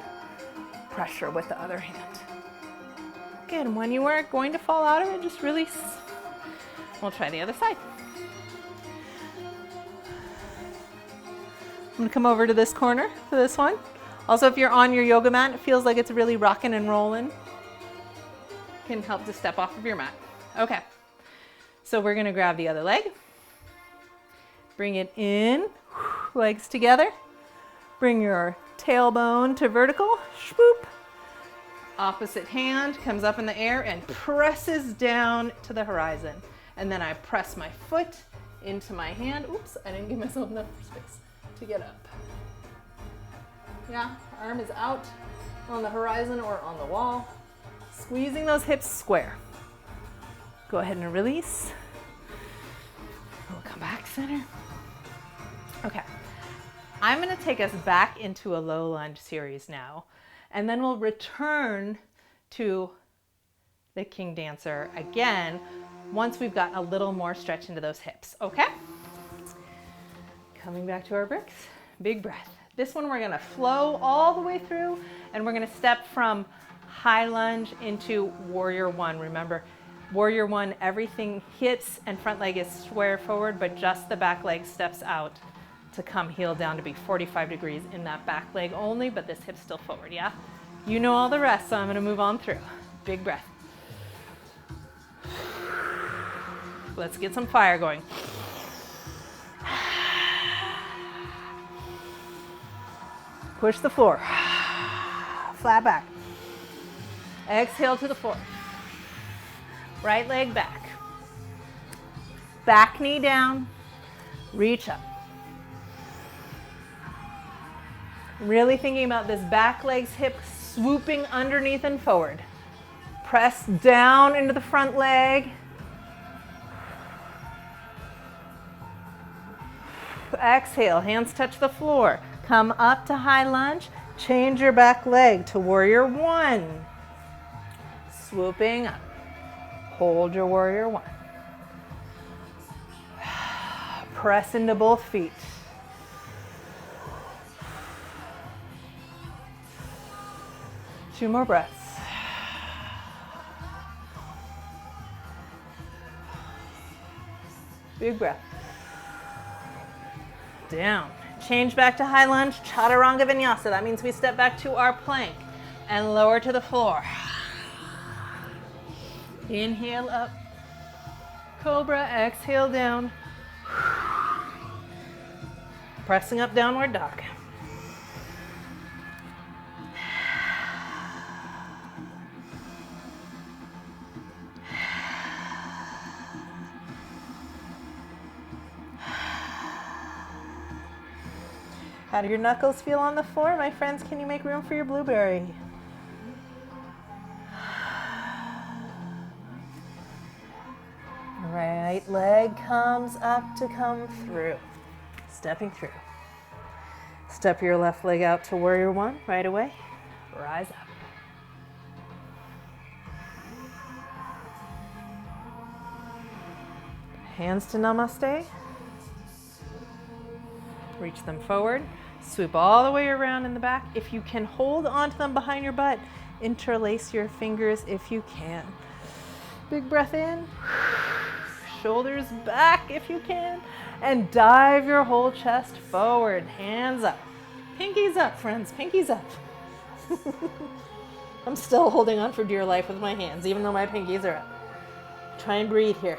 pressure with the other hand. Good, and when you are going to fall out of it, just release. We'll try the other side. I'm gonna come over to this corner for this one. Also, if you're on your yoga mat, it feels like it's really rocking and rolling. Can help to step off of your mat. Okay, so we're gonna grab the other leg. Bring it in, legs together. Bring your tailbone to vertical, swoop. Opposite hand comes up in the air and presses down to the horizon. And then I press my foot into my hand. Oops, I didn't give myself enough space to get up. Yeah, arm is out on the horizon or on the wall. Squeezing those hips square. Go ahead and release. We'll come back center. Okay, I'm gonna take us back into a low lunge series now, and then we'll return to the King Dancer again once we've got a little more stretch into those hips, okay? Coming back to our bricks, big breath. This one we're gonna flow all the way through, and we're gonna step from high lunge into warrior one. Remember, warrior one, everything hits and front leg is square forward, but just the back leg steps out to come heel down to be 45 degrees in that back leg only, but this hip's still forward, yeah? You know all the rest, so I'm gonna move on through. Big breath. Let's get some fire going. Push the floor. Flat back. Exhale to the floor. Right leg back. Back knee down. Reach up. Really thinking about this back leg's hip swooping underneath and forward. Press down into the front leg. Exhale, hands touch the floor. Come up to high lunge. Change your back leg to warrior one. Swooping up. Hold your warrior one. Press into both feet. Two more breaths. Big breath. Down. Change back to high lunge, chaturanga vinyasa. That means we step back to our plank and lower to the floor. Inhale up. Cobra, exhale down. Pressing up, downward dog. How do your knuckles feel on the floor? My friends, can you make room for your blueberry? Right leg comes up to come through. Stepping through. Step your left leg out to warrior one right away. Rise up. Hands to namaste. Reach them forward. Swoop all the way around in the back. If you can hold onto them behind your butt, interlace your fingers if you can. Big breath in. shoulders back if you can, and dive your whole chest forward. Hands up. Pinkies up, friends, pinkies up. I'm still holding on for dear life with my hands, even though my pinkies are up. Try and breathe here.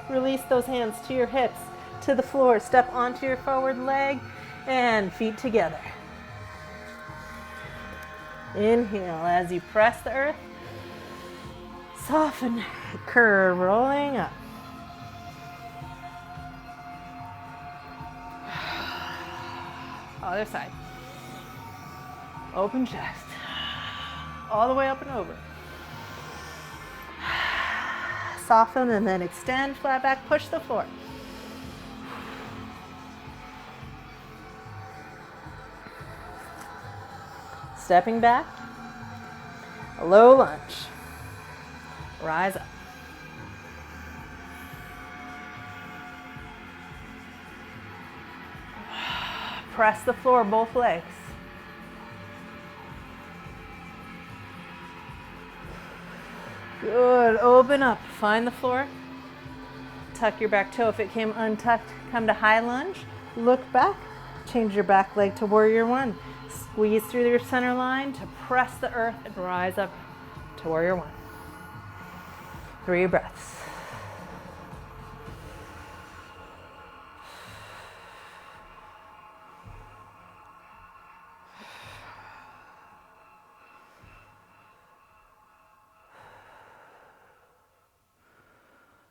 Release those hands to your hips, to the floor. Step onto your forward leg and feet together. Inhale as you press the earth. Soften, curve, rolling up. Other side. Open chest. All the way up and over. Soften and then extend, flat back, push the floor. Stepping back, a low lunge. Rise up. Press the floor, both legs. Good, open up, find the floor. Tuck your back toe. If it came untucked, come to high lunge. Look back, change your back leg to warrior one. Squeeze through your center line to press the earth and rise up to warrior one. 3 breaths.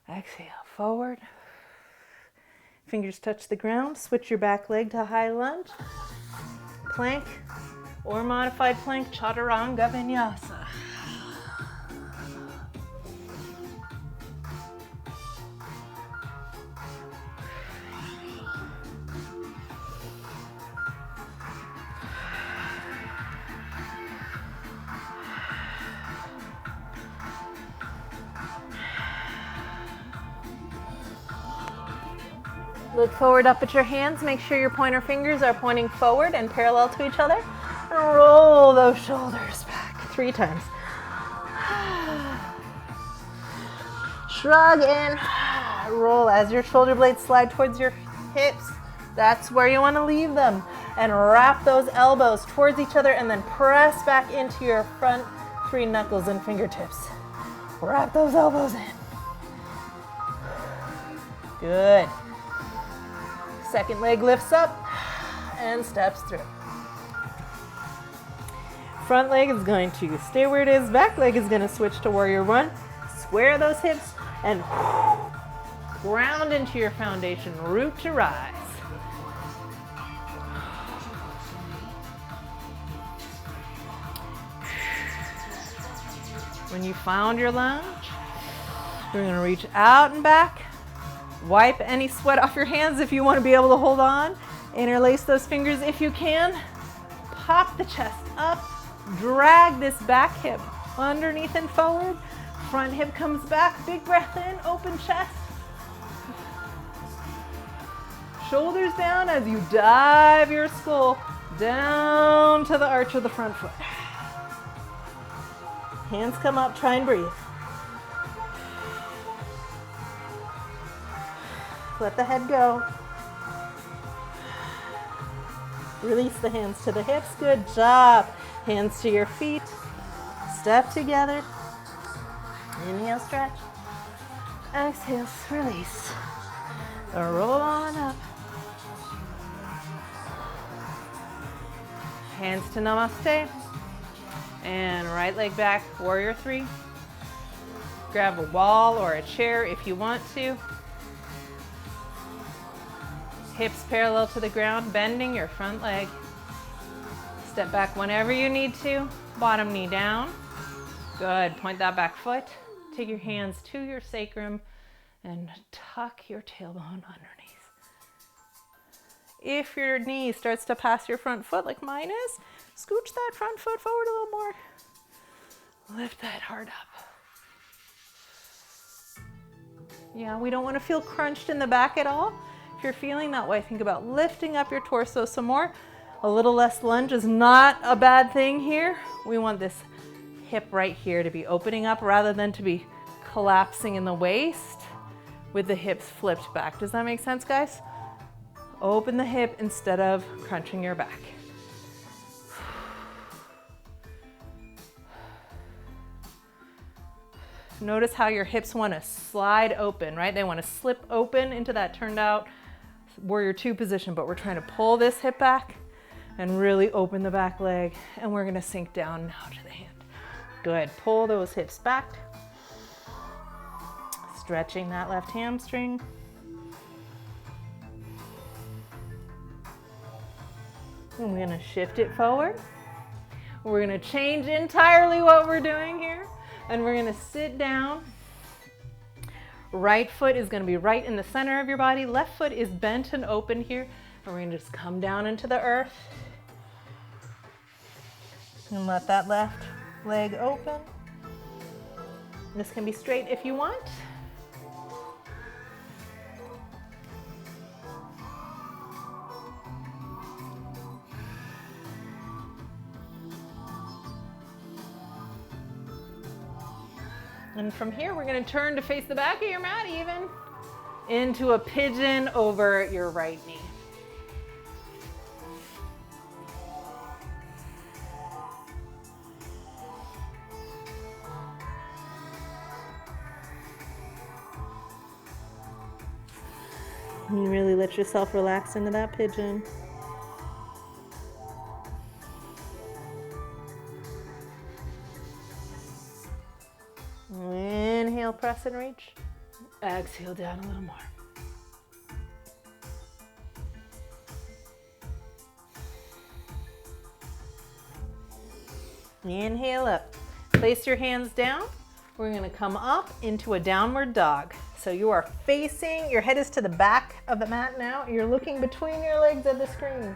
Exhale, forward. Fingers touch the ground. Switch your back leg to high lunge. Plank or modified plank, chaturanga vinyasa. Look forward up at your hands. Make sure your pointer fingers are pointing forward and parallel to each other. And roll those shoulders back 3 times. Shrug in. Roll as your shoulder blades slide towards your hips. That's where you want to leave them. And wrap those elbows towards each other and then press back into your front 3 knuckles and fingertips. Wrap those elbows in. Good. Second leg lifts up and steps through. Front leg is going to stay where it is. Back leg is going to switch to warrior one. Square those hips and ground into your foundation. Root to rise. When you found your lunge, you're going to reach out and back. Wipe any sweat off your hands if you want to be able to hold on. Interlace those fingers if you can. Pop the chest up. Drag this back hip underneath and forward. Front hip comes back. Big breath in. Open chest. Shoulders down as you dive your skull down to the arch of the front foot. Hands come up. Try and breathe. Let the head go. Release the hands to the hips. Good job. Hands to your feet. Step together. Inhale, stretch. Exhale, release. Roll on up. Hands to namaste. And right leg back, warrior 3. Grab a wall or a chair if you want to. Hips parallel to the ground, bending your front leg. Step back whenever you need to. Bottom knee down. Good. Point that back foot. Take your hands to your sacrum and tuck your tailbone underneath. If your knee starts to pass your front foot like mine is, scooch that front foot forward a little more. Lift that heart up. Yeah, we don't want to feel crunched in the back at all. If you're feeling that way, think about lifting up your torso some more. A little less lunge is not a bad thing here. We want this hip right here to be opening up rather than to be collapsing in the waist with the hips flipped back. Does that make sense, guys? Open the hip instead of crunching your back. Notice how your hips want to slide open, right? They want to slip open into that turned out warrior two position, but we're trying to pull this hip back and really open the back leg, and we're going to sink down now to the hand. Good. Pull those hips back. Stretching that left hamstring. And we're going to shift it forward. We're going to change entirely what we're doing here, and we're going to sit down. Right foot is going to be right in the center of your body. Left foot is bent and open here, and we're going to just come down into the earth and let that left leg open. This can be straight if you want. And from here, we're going to turn to face the back of your mat even into a pigeon over your right knee. And really let yourself relax into that pigeon. Inhale, press and reach. Exhale down a little more. Inhale up. Place your hands down. We're going to come up into a downward dog. So you are facing, your head is to the back of the mat now. You're looking between your legs at the screen.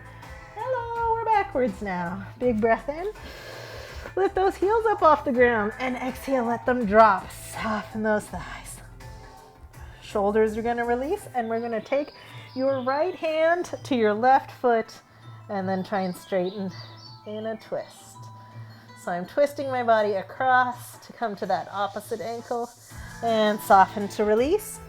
Hello, we're backwards now. Big breath in. Lift those heels up off the ground and exhale, let them drop. Soften those thighs. Shoulders are going to release, and we're going to take your right hand to your left foot and then try and straighten in a twist. So I'm twisting my body across to come to that opposite ankle and soften to release.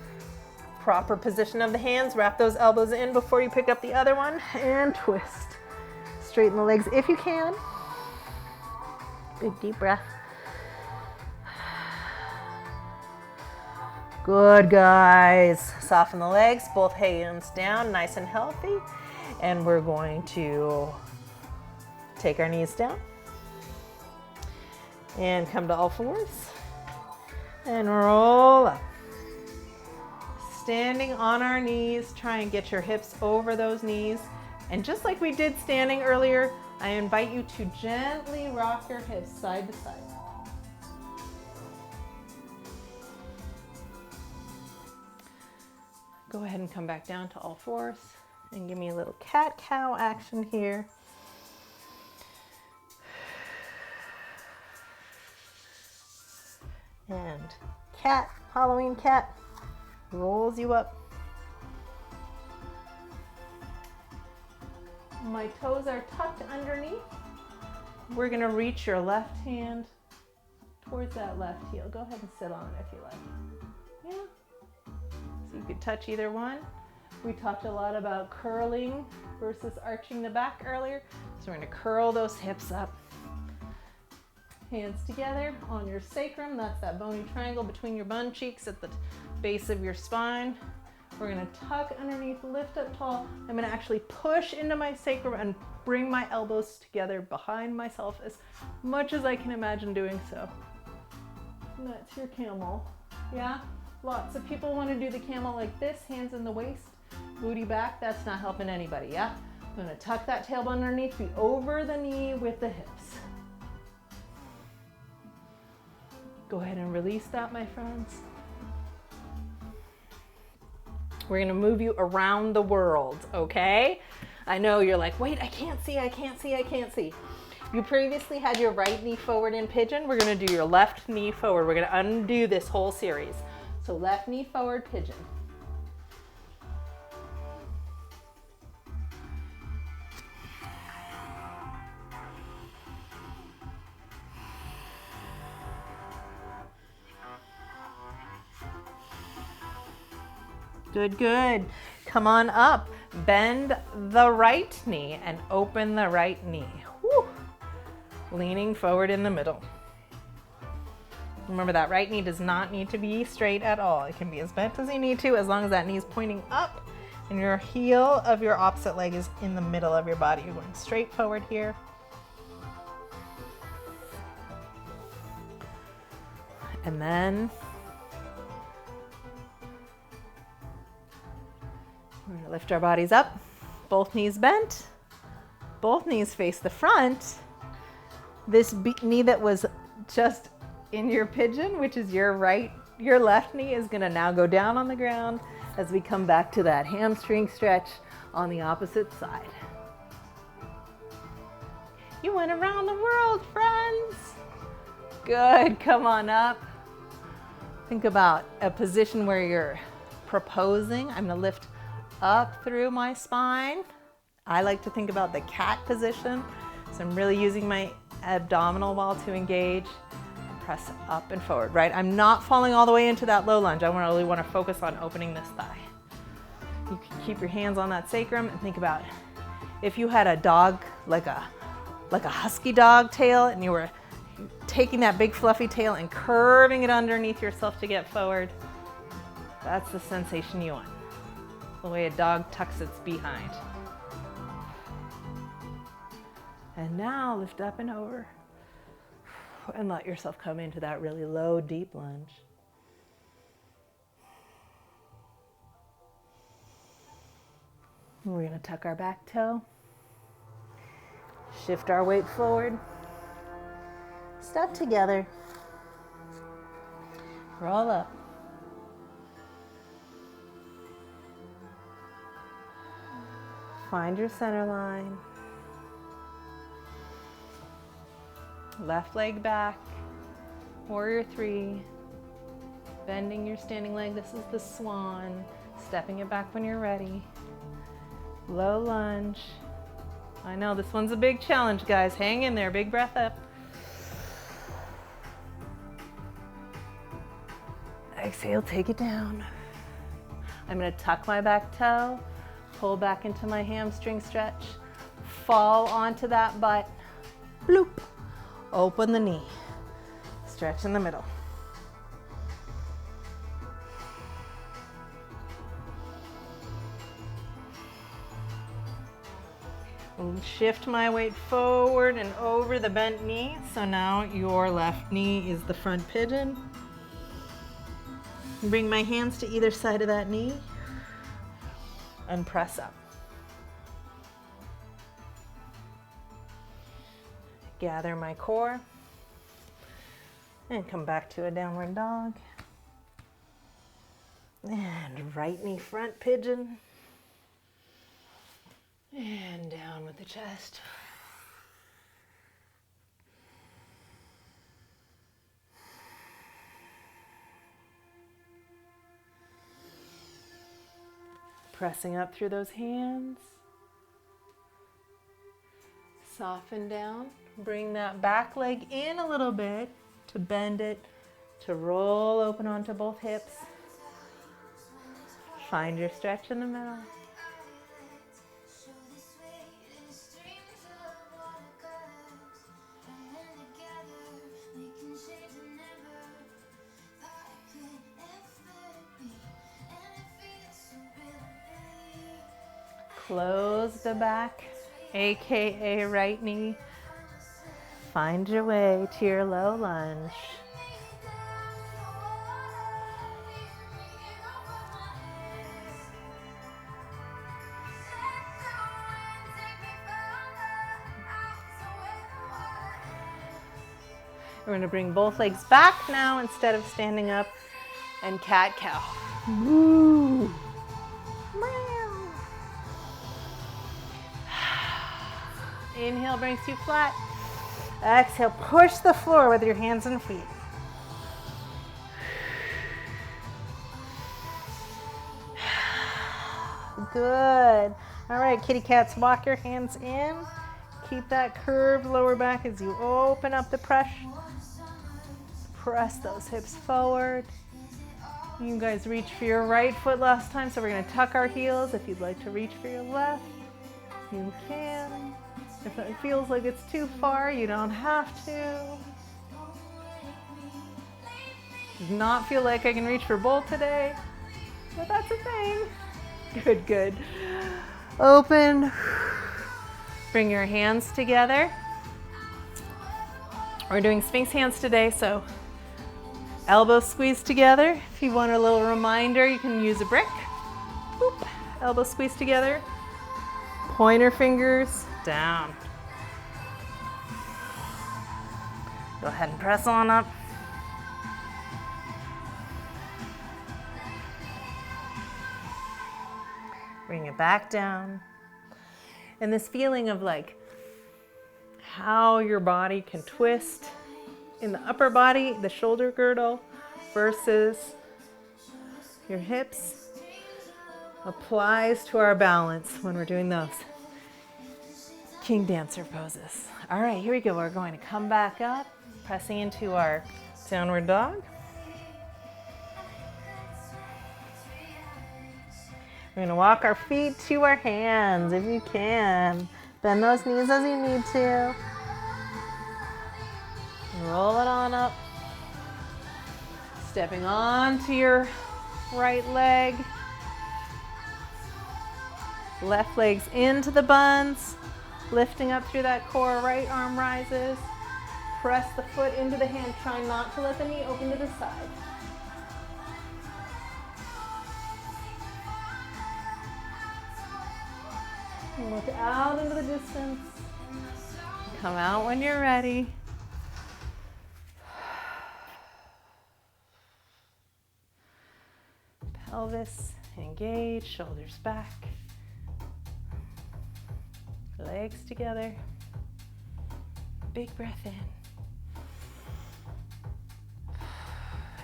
Proper position of the hands. Wrap those elbows in before you pick up the other one and twist. Straighten the legs if you can. Big deep breath. Good, guys. Soften the legs, both hands down, nice and healthy. And we're going to take our knees down and come to all fours and roll up. Standing on our knees, try and get your hips over those knees. And just like we did standing earlier, I invite you to gently rock your hips side to side. Go ahead and come back down to all fours and give me a little cat-cow action here. And cat, Halloween cat, rolls you up. My toes are tucked underneath. We're going to reach your left hand towards that left heel. Go ahead and sit on it if you like. Yeah. So you could touch either one. We talked a lot about curling versus arching the back earlier. So we're going to curl those hips up. Hands together on your sacrum. That's that bony triangle between your bum cheeks at the base of your spine. We're going to tuck underneath, lift up tall. I'm going to actually push into my sacrum and bring my elbows together behind myself as much as I can imagine doing so. And that's your camel. Yeah? Lots of people want to do the camel like this, hands in the waist, booty back. That's not helping anybody, yeah? I'm going to tuck that tailbone underneath, be over the knee with the hips. Go ahead and release that, my friends. We're going to move you around the world, okay? I know you're like, wait, I can't see, I can't see, I can't see. You previously had your right knee forward in pigeon. We're going to do your left knee forward. We're going to undo this whole series. So left knee forward, pigeon. Good, good. Come on up. Bend the right knee and open the right knee. Woo. Leaning forward in the middle. Remember that right knee does not need to be straight at all. It can be as bent as you need to, as long as that knee is pointing up and your heel of your opposite leg is in the middle of your body. You're going straight forward here. And then we're going to lift our bodies up, both knees bent, both knees face the front. This knee that was just in your pigeon, which is your left knee, is going to now go down on the ground as we come back to that hamstring stretch on the opposite side. You went around the world, friends. Good, come on up. Think about a position where you're proposing. I'm gonna lift up through my spine. I like to think about the cat position. So I'm really using my abdominal wall to engage. Press up and forward, right? I'm not falling all the way into that low lunge. I really wanna focus on opening this thigh. You can keep your hands on that sacrum and think about if you had a dog, like a husky dog tail, and you were taking that big fluffy tail and curving it underneath yourself to get forward. That's the sensation you want. The way a dog tucks its behind. And now lift up and over and let yourself come into that really low, deep lunge. We're going to tuck our back toe, shift our weight forward, step together, roll up. Find your center line. Left leg back, warrior three, bending your standing leg. This is the swan, stepping it back when you're ready. Low lunge. I know this one's a big challenge, guys. Hang in there, big breath up. Exhale, take it down. I'm gonna tuck my back toe, pull back into my hamstring stretch, fall onto that butt, bloop, open the knee, stretch in the middle. Shift my weight forward and over the bent knee. So now your left knee is the front pigeon. Bring my hands to either side of that knee and press up. Gather my core and come back to a downward dog. And right knee front pigeon. And down with the chest. Pressing up through those hands. Soften down. Bring that back leg in a little bit to bend it, to roll open onto both hips. Find your stretch in the middle. Close the back, aka right knee. Find your way to your low lunge. We're going to bring both legs back now instead of standing up and cat-cow. Woo. Inhale brings you flat. Exhale, push the floor with your hands and feet. Good. All right, kitty cats, walk your hands in. Keep that curved lower back as you open up the press. Press those hips forward. You guys reached for your right foot last time, so we're gonna tuck our heels. If you'd like to reach for your left, you can. If it feels like it's too far, you don't have to. Does not feel like I can reach for both today, but that's a thing. Good, good. Open. Bring your hands together. We're doing Sphinx hands today, so elbows squeezed together. If you want a little reminder, you can use a brick. Boop. Elbows squeezed together. Pointer fingers down. Go ahead and press on up. Bring it back down. And this feeling of like how your body can twist in the upper body, the shoulder girdle versus your hips applies to our balance when we're doing those king dancer poses. All right, here we go. We're going to come back up, pressing into our downward dog. We're gonna walk our feet to our hands if you can. Bend those knees as you need to. Roll it on up. Stepping onto your right leg. Left leg's into the buns. Lifting up through that core, right arm rises. Press the foot into the hand. Try not to let the knee open to the side. And look out into the distance. Come out when you're ready. Pelvis engaged, shoulders back. Legs together. Big breath in.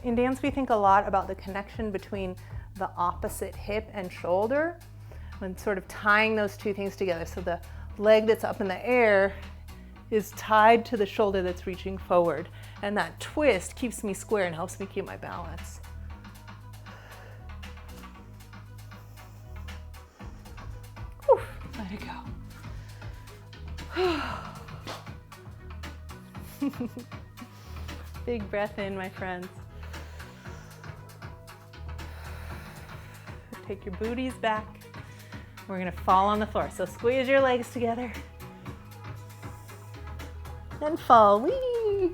In dance, we think a lot about the connection between the opposite hip and shoulder when sort of tying those two things together. So the leg that's up in the air is tied to the shoulder that's reaching forward. And that twist keeps me square and helps me keep my balance. Whew, let it go. Big breath in, my friends. Take your booties back. We're gonna fall on the floor. So squeeze your legs together. And fall. Whee!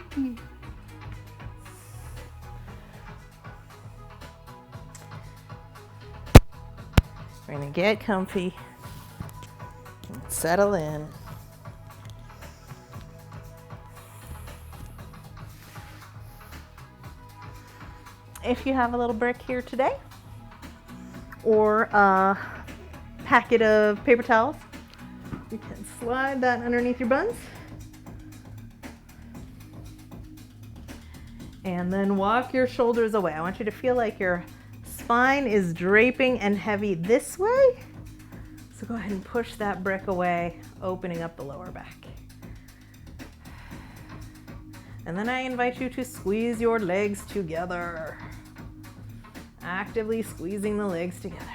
We're gonna get comfy and settle in. If you have a little brick here today, or a packet of paper towels, you can slide that underneath your buns. And then walk your shoulders away. I want you to feel like your spine is draping and heavy this way. So go ahead and push that brick away, opening up the lower back. And then I invite you to squeeze your legs together. Actively squeezing the legs together.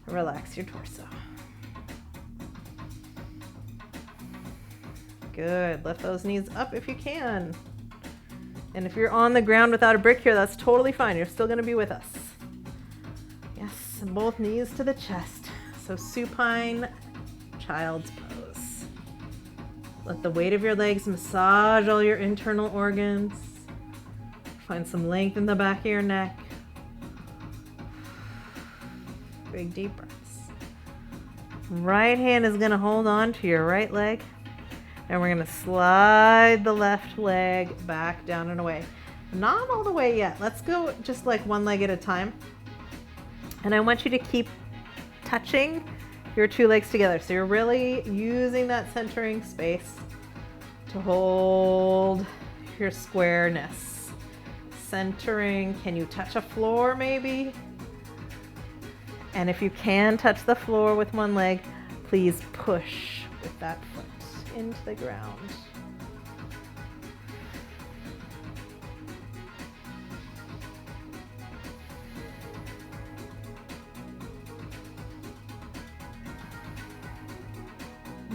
Relax your torso. Good. Lift those knees up if you can. And if you're on the ground without a brick here, that's totally fine. You're still going to be with us. Yes, both knees to the chest. So supine child's pose. Let the weight of your legs massage all your internal organs. Find some length in the back of your neck. Big deep breaths. Right hand is going to hold on to your right leg. And we're going to slide the left leg back down and away. Not all the way yet. Let's go just like one leg at a time. And I want you to keep touching your two legs together. So you're really using that centering space to hold your squareness. Centering. Can you touch a floor maybe? And if you can touch the floor with one leg, please push with that foot into the ground.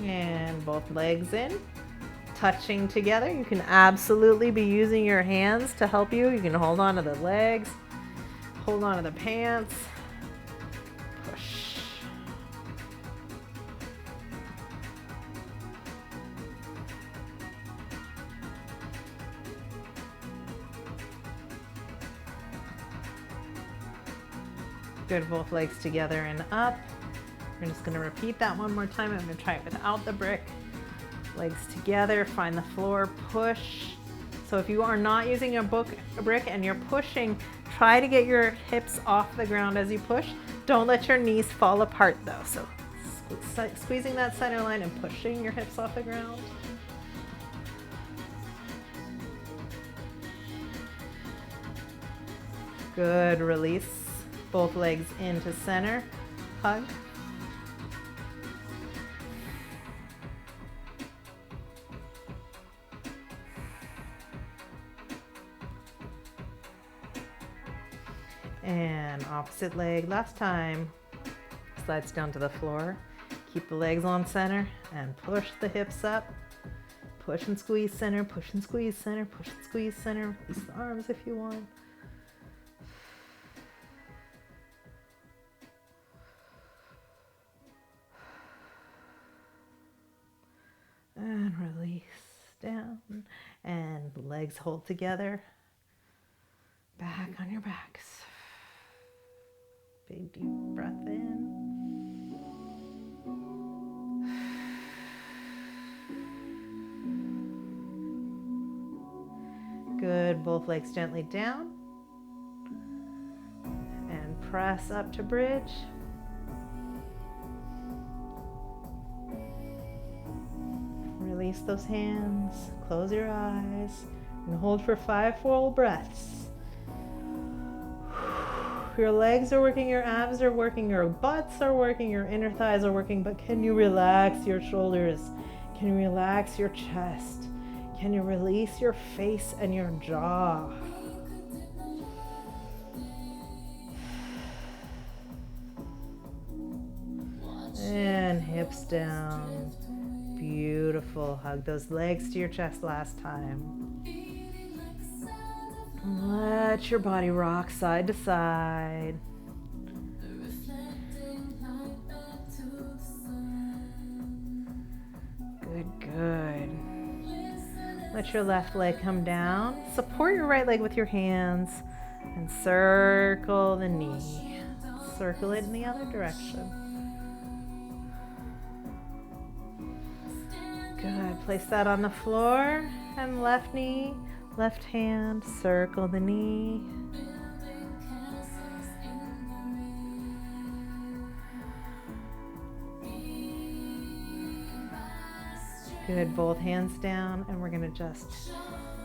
And both legs in, touching together. You can absolutely be using your hands to help you. You can hold on to the legs, hold on to the pants, push. Good, both legs together and up. We're just gonna repeat that one more time. I'm gonna try it without the brick. Legs together, find the floor, push. So if you are not using a brick and you're pushing, try to get your hips off the ground as you push. Don't let your knees fall apart though. So squeezing that center line and pushing your hips off the ground. Good, release. Both legs into center, hug. And opposite leg, last time, slides down to the floor. Keep the legs on center and push the hips up. Push and squeeze center, push and squeeze center, push and squeeze center. Release the arms if you want. And release down, and the legs hold together. Back on your backs. Big deep breath in. Good, both legs gently down. And press up to bridge. Release those hands, close your eyes, and hold for 5 full breaths. Your legs are working, your abs are working, your butts are working, your inner thighs are working, but can you relax your shoulders? Can you relax your chest? Can you release your face and your jaw? And hips down. Beautiful. Hug those legs to your chest last time. Let your body rock side to side. Good, good. Let your left leg come down. Support your right leg with your hands and circle the knee. Circle it in the other direction. Good. Place that on the floor and left knee, left hand, circle the knee. Good. Both hands down, and we're going to just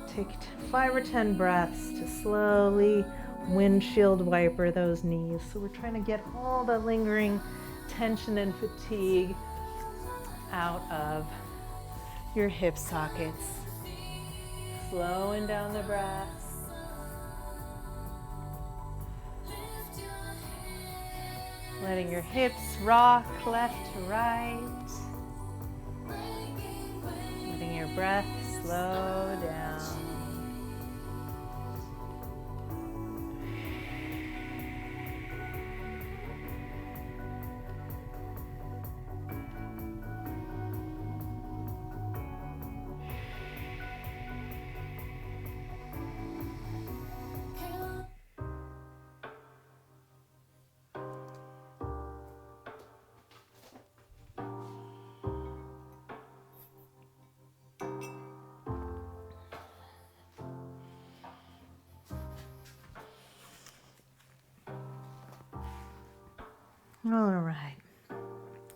take 5 or 10 breaths to slowly windshield wiper those knees. So we're trying to get all the lingering tension and fatigue out of your hip sockets. Slowing down the breath. Letting your hips rock left to right. Letting your breath slow down. All right.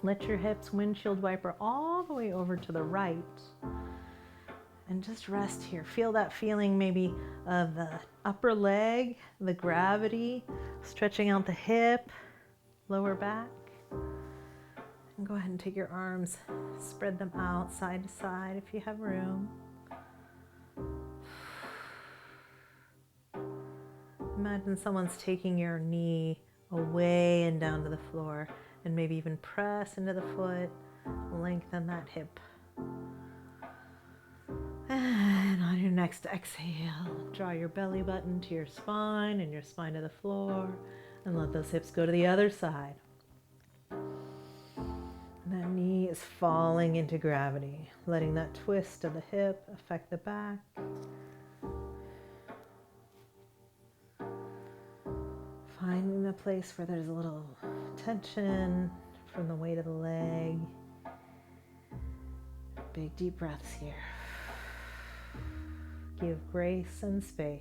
Let your hips windshield wiper all the way over to the right. And just rest here. Feel that feeling maybe of the upper leg, the gravity, stretching out the hip, lower back. And go ahead and take your arms, spread them out side to side if you have room. Imagine someone's taking your knee away and down to the floor, and maybe even press into the foot, Lengthen that hip. And on your next exhale, draw your belly button to your spine and your spine to the floor, and let those hips go to the other side. And that knee is falling into gravity, letting that twist of the hip affect the back. Finding the place where there's a little tension from the weight of the leg. Big deep breaths here. Give grace and space.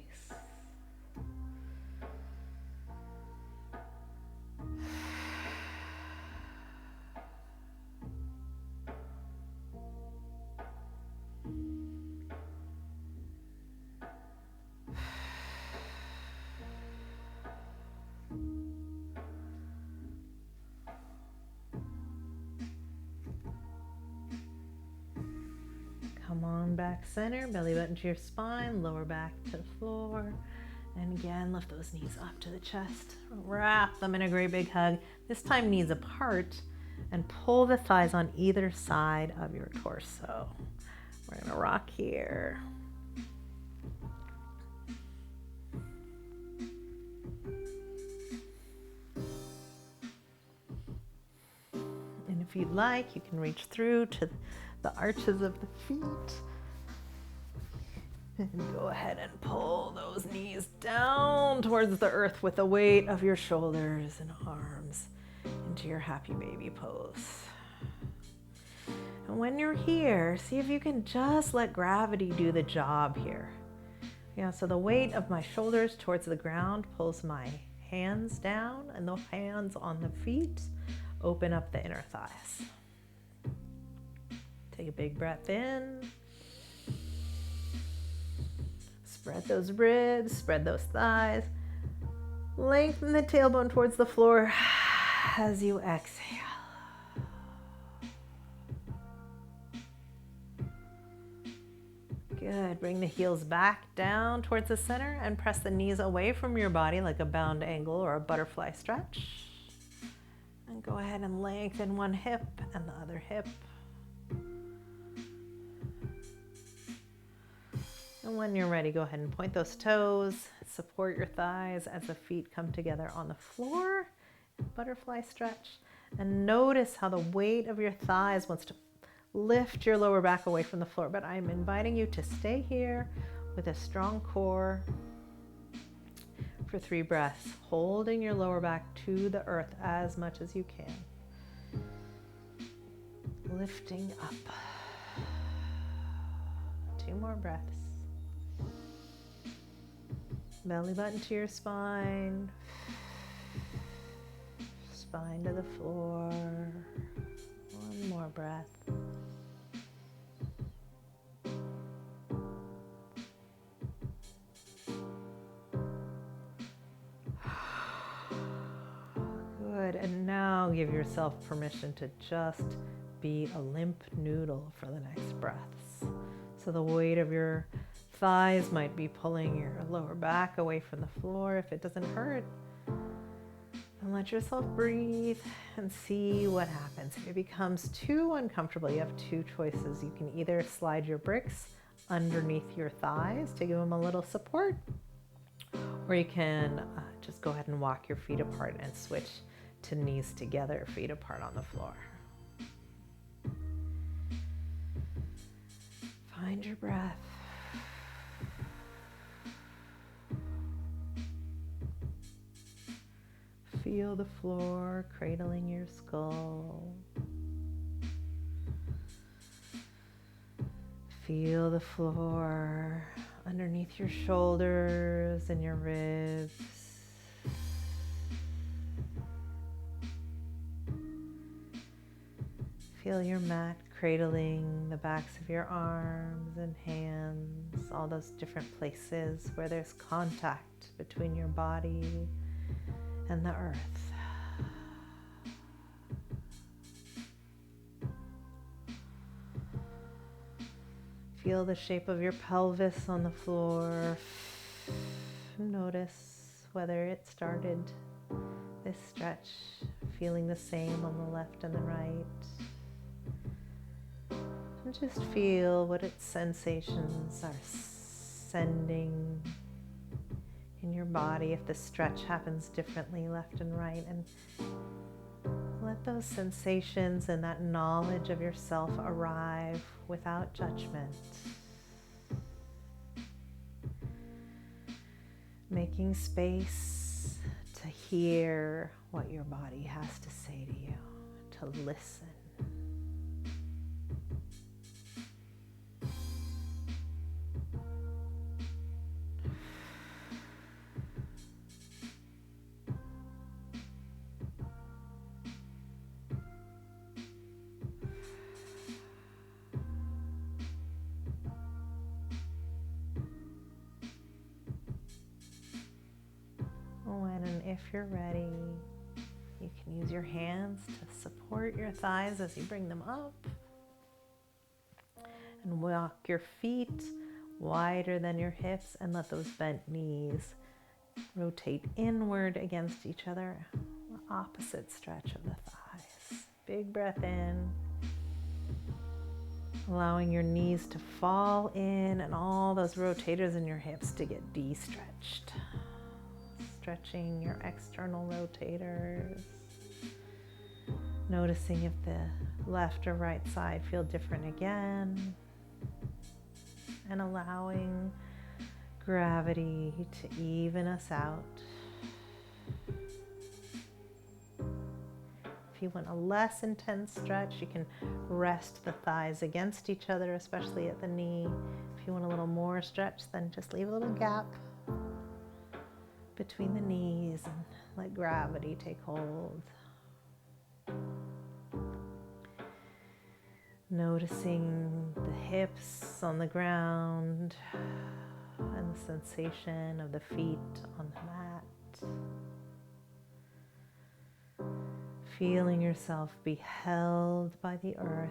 Come on back center, belly button to your spine, lower back to the floor. And again, lift those knees up to the chest. Wrap them in a great big hug. This time knees apart, and pull the thighs on either side of your torso. We're gonna rock here. And if you'd like, you can reach through to the arches of the feet. And go ahead and pull those knees down towards the earth with the weight of your shoulders and arms into your happy baby pose. And when you're here, see if you can just let gravity do the job here. Yeah, so the weight of my shoulders towards the ground pulls my hands down, and the hands on the feet open up the inner thighs. Take a big breath in. Spread those ribs, spread those thighs. Lengthen the tailbone towards the floor as you exhale. Good. Bring the heels back down towards the center and press the knees away from your body like a bound angle or a butterfly stretch. And go ahead and lengthen one hip and the other hip. And when you're ready, go ahead and point those toes, support your thighs as the feet come together on the floor, butterfly stretch, and notice how the weight of your thighs wants to lift your lower back away from the floor, but I'm inviting you to stay here with a strong core for 3 breaths, holding your lower back to the earth as much as you can. Lifting up. 2 more breaths. Belly button to your spine. Spine to the floor. 1 more breath. Good, and now give yourself permission to just be a limp noodle for the next breaths. So the weight of your thighs might be pulling your lower back away from the floor if it doesn't hurt. And let yourself breathe and see what happens. If it becomes too uncomfortable, you have 2 choices. You can either slide your bricks underneath your thighs to give them a little support, or you can just go ahead and walk your feet apart and switch to knees together, feet apart on the floor. Find your breath. Feel the floor cradling your skull. Feel the floor underneath your shoulders and your ribs. Feel your mat cradling the backs of your arms and hands, all those different places where there's contact between your body and the earth. Feel the shape of your pelvis on the floor. Notice whether it started this stretch feeling the same on the left and the right. And just feel what its sensations are sending in your body, if the stretch happens differently left and right, and let those sensations and that knowledge of yourself arrive without judgment. Making space to hear what your body has to say to you, to listen. When and if you're ready, you can use your hands to support your thighs as you bring them up. And walk your feet wider than your hips and let those bent knees rotate inward against each other. Opposite stretch of the thighs. Big breath in. Allowing your knees to fall in and all those rotators in your hips to get de-stretched. Stretching your external rotators. Noticing if the left or right side feel different again. And allowing gravity to even us out. If you want a less intense stretch, you can rest the thighs against each other, especially at the knee. If you want a little more stretch, then just leave a little gap between the knees and let gravity take hold. Noticing the hips on the ground and the sensation of the feet on the mat. Feeling yourself be held by the earth.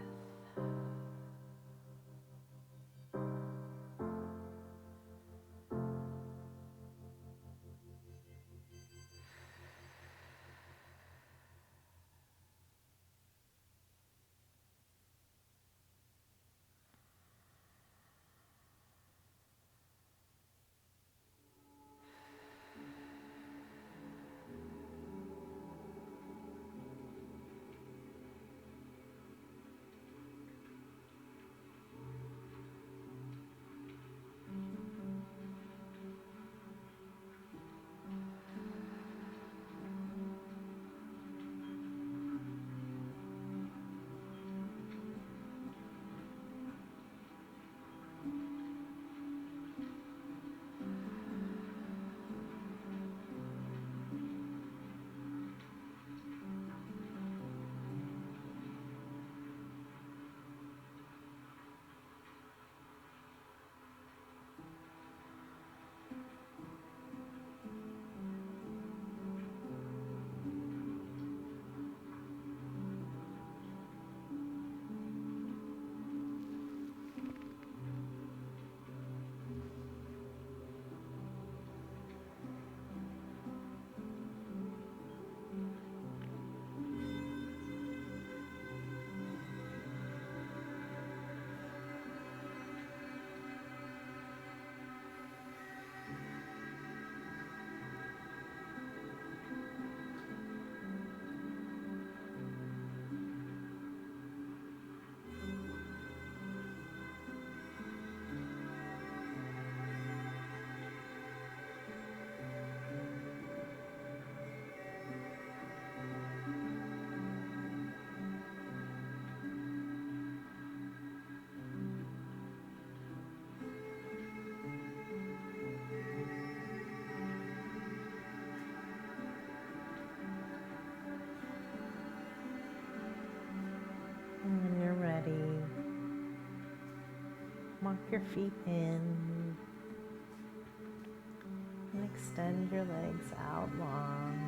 And when you're ready, walk your feet in and extend your legs out long.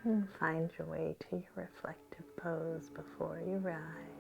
And find your way to your reflective pose before you rise.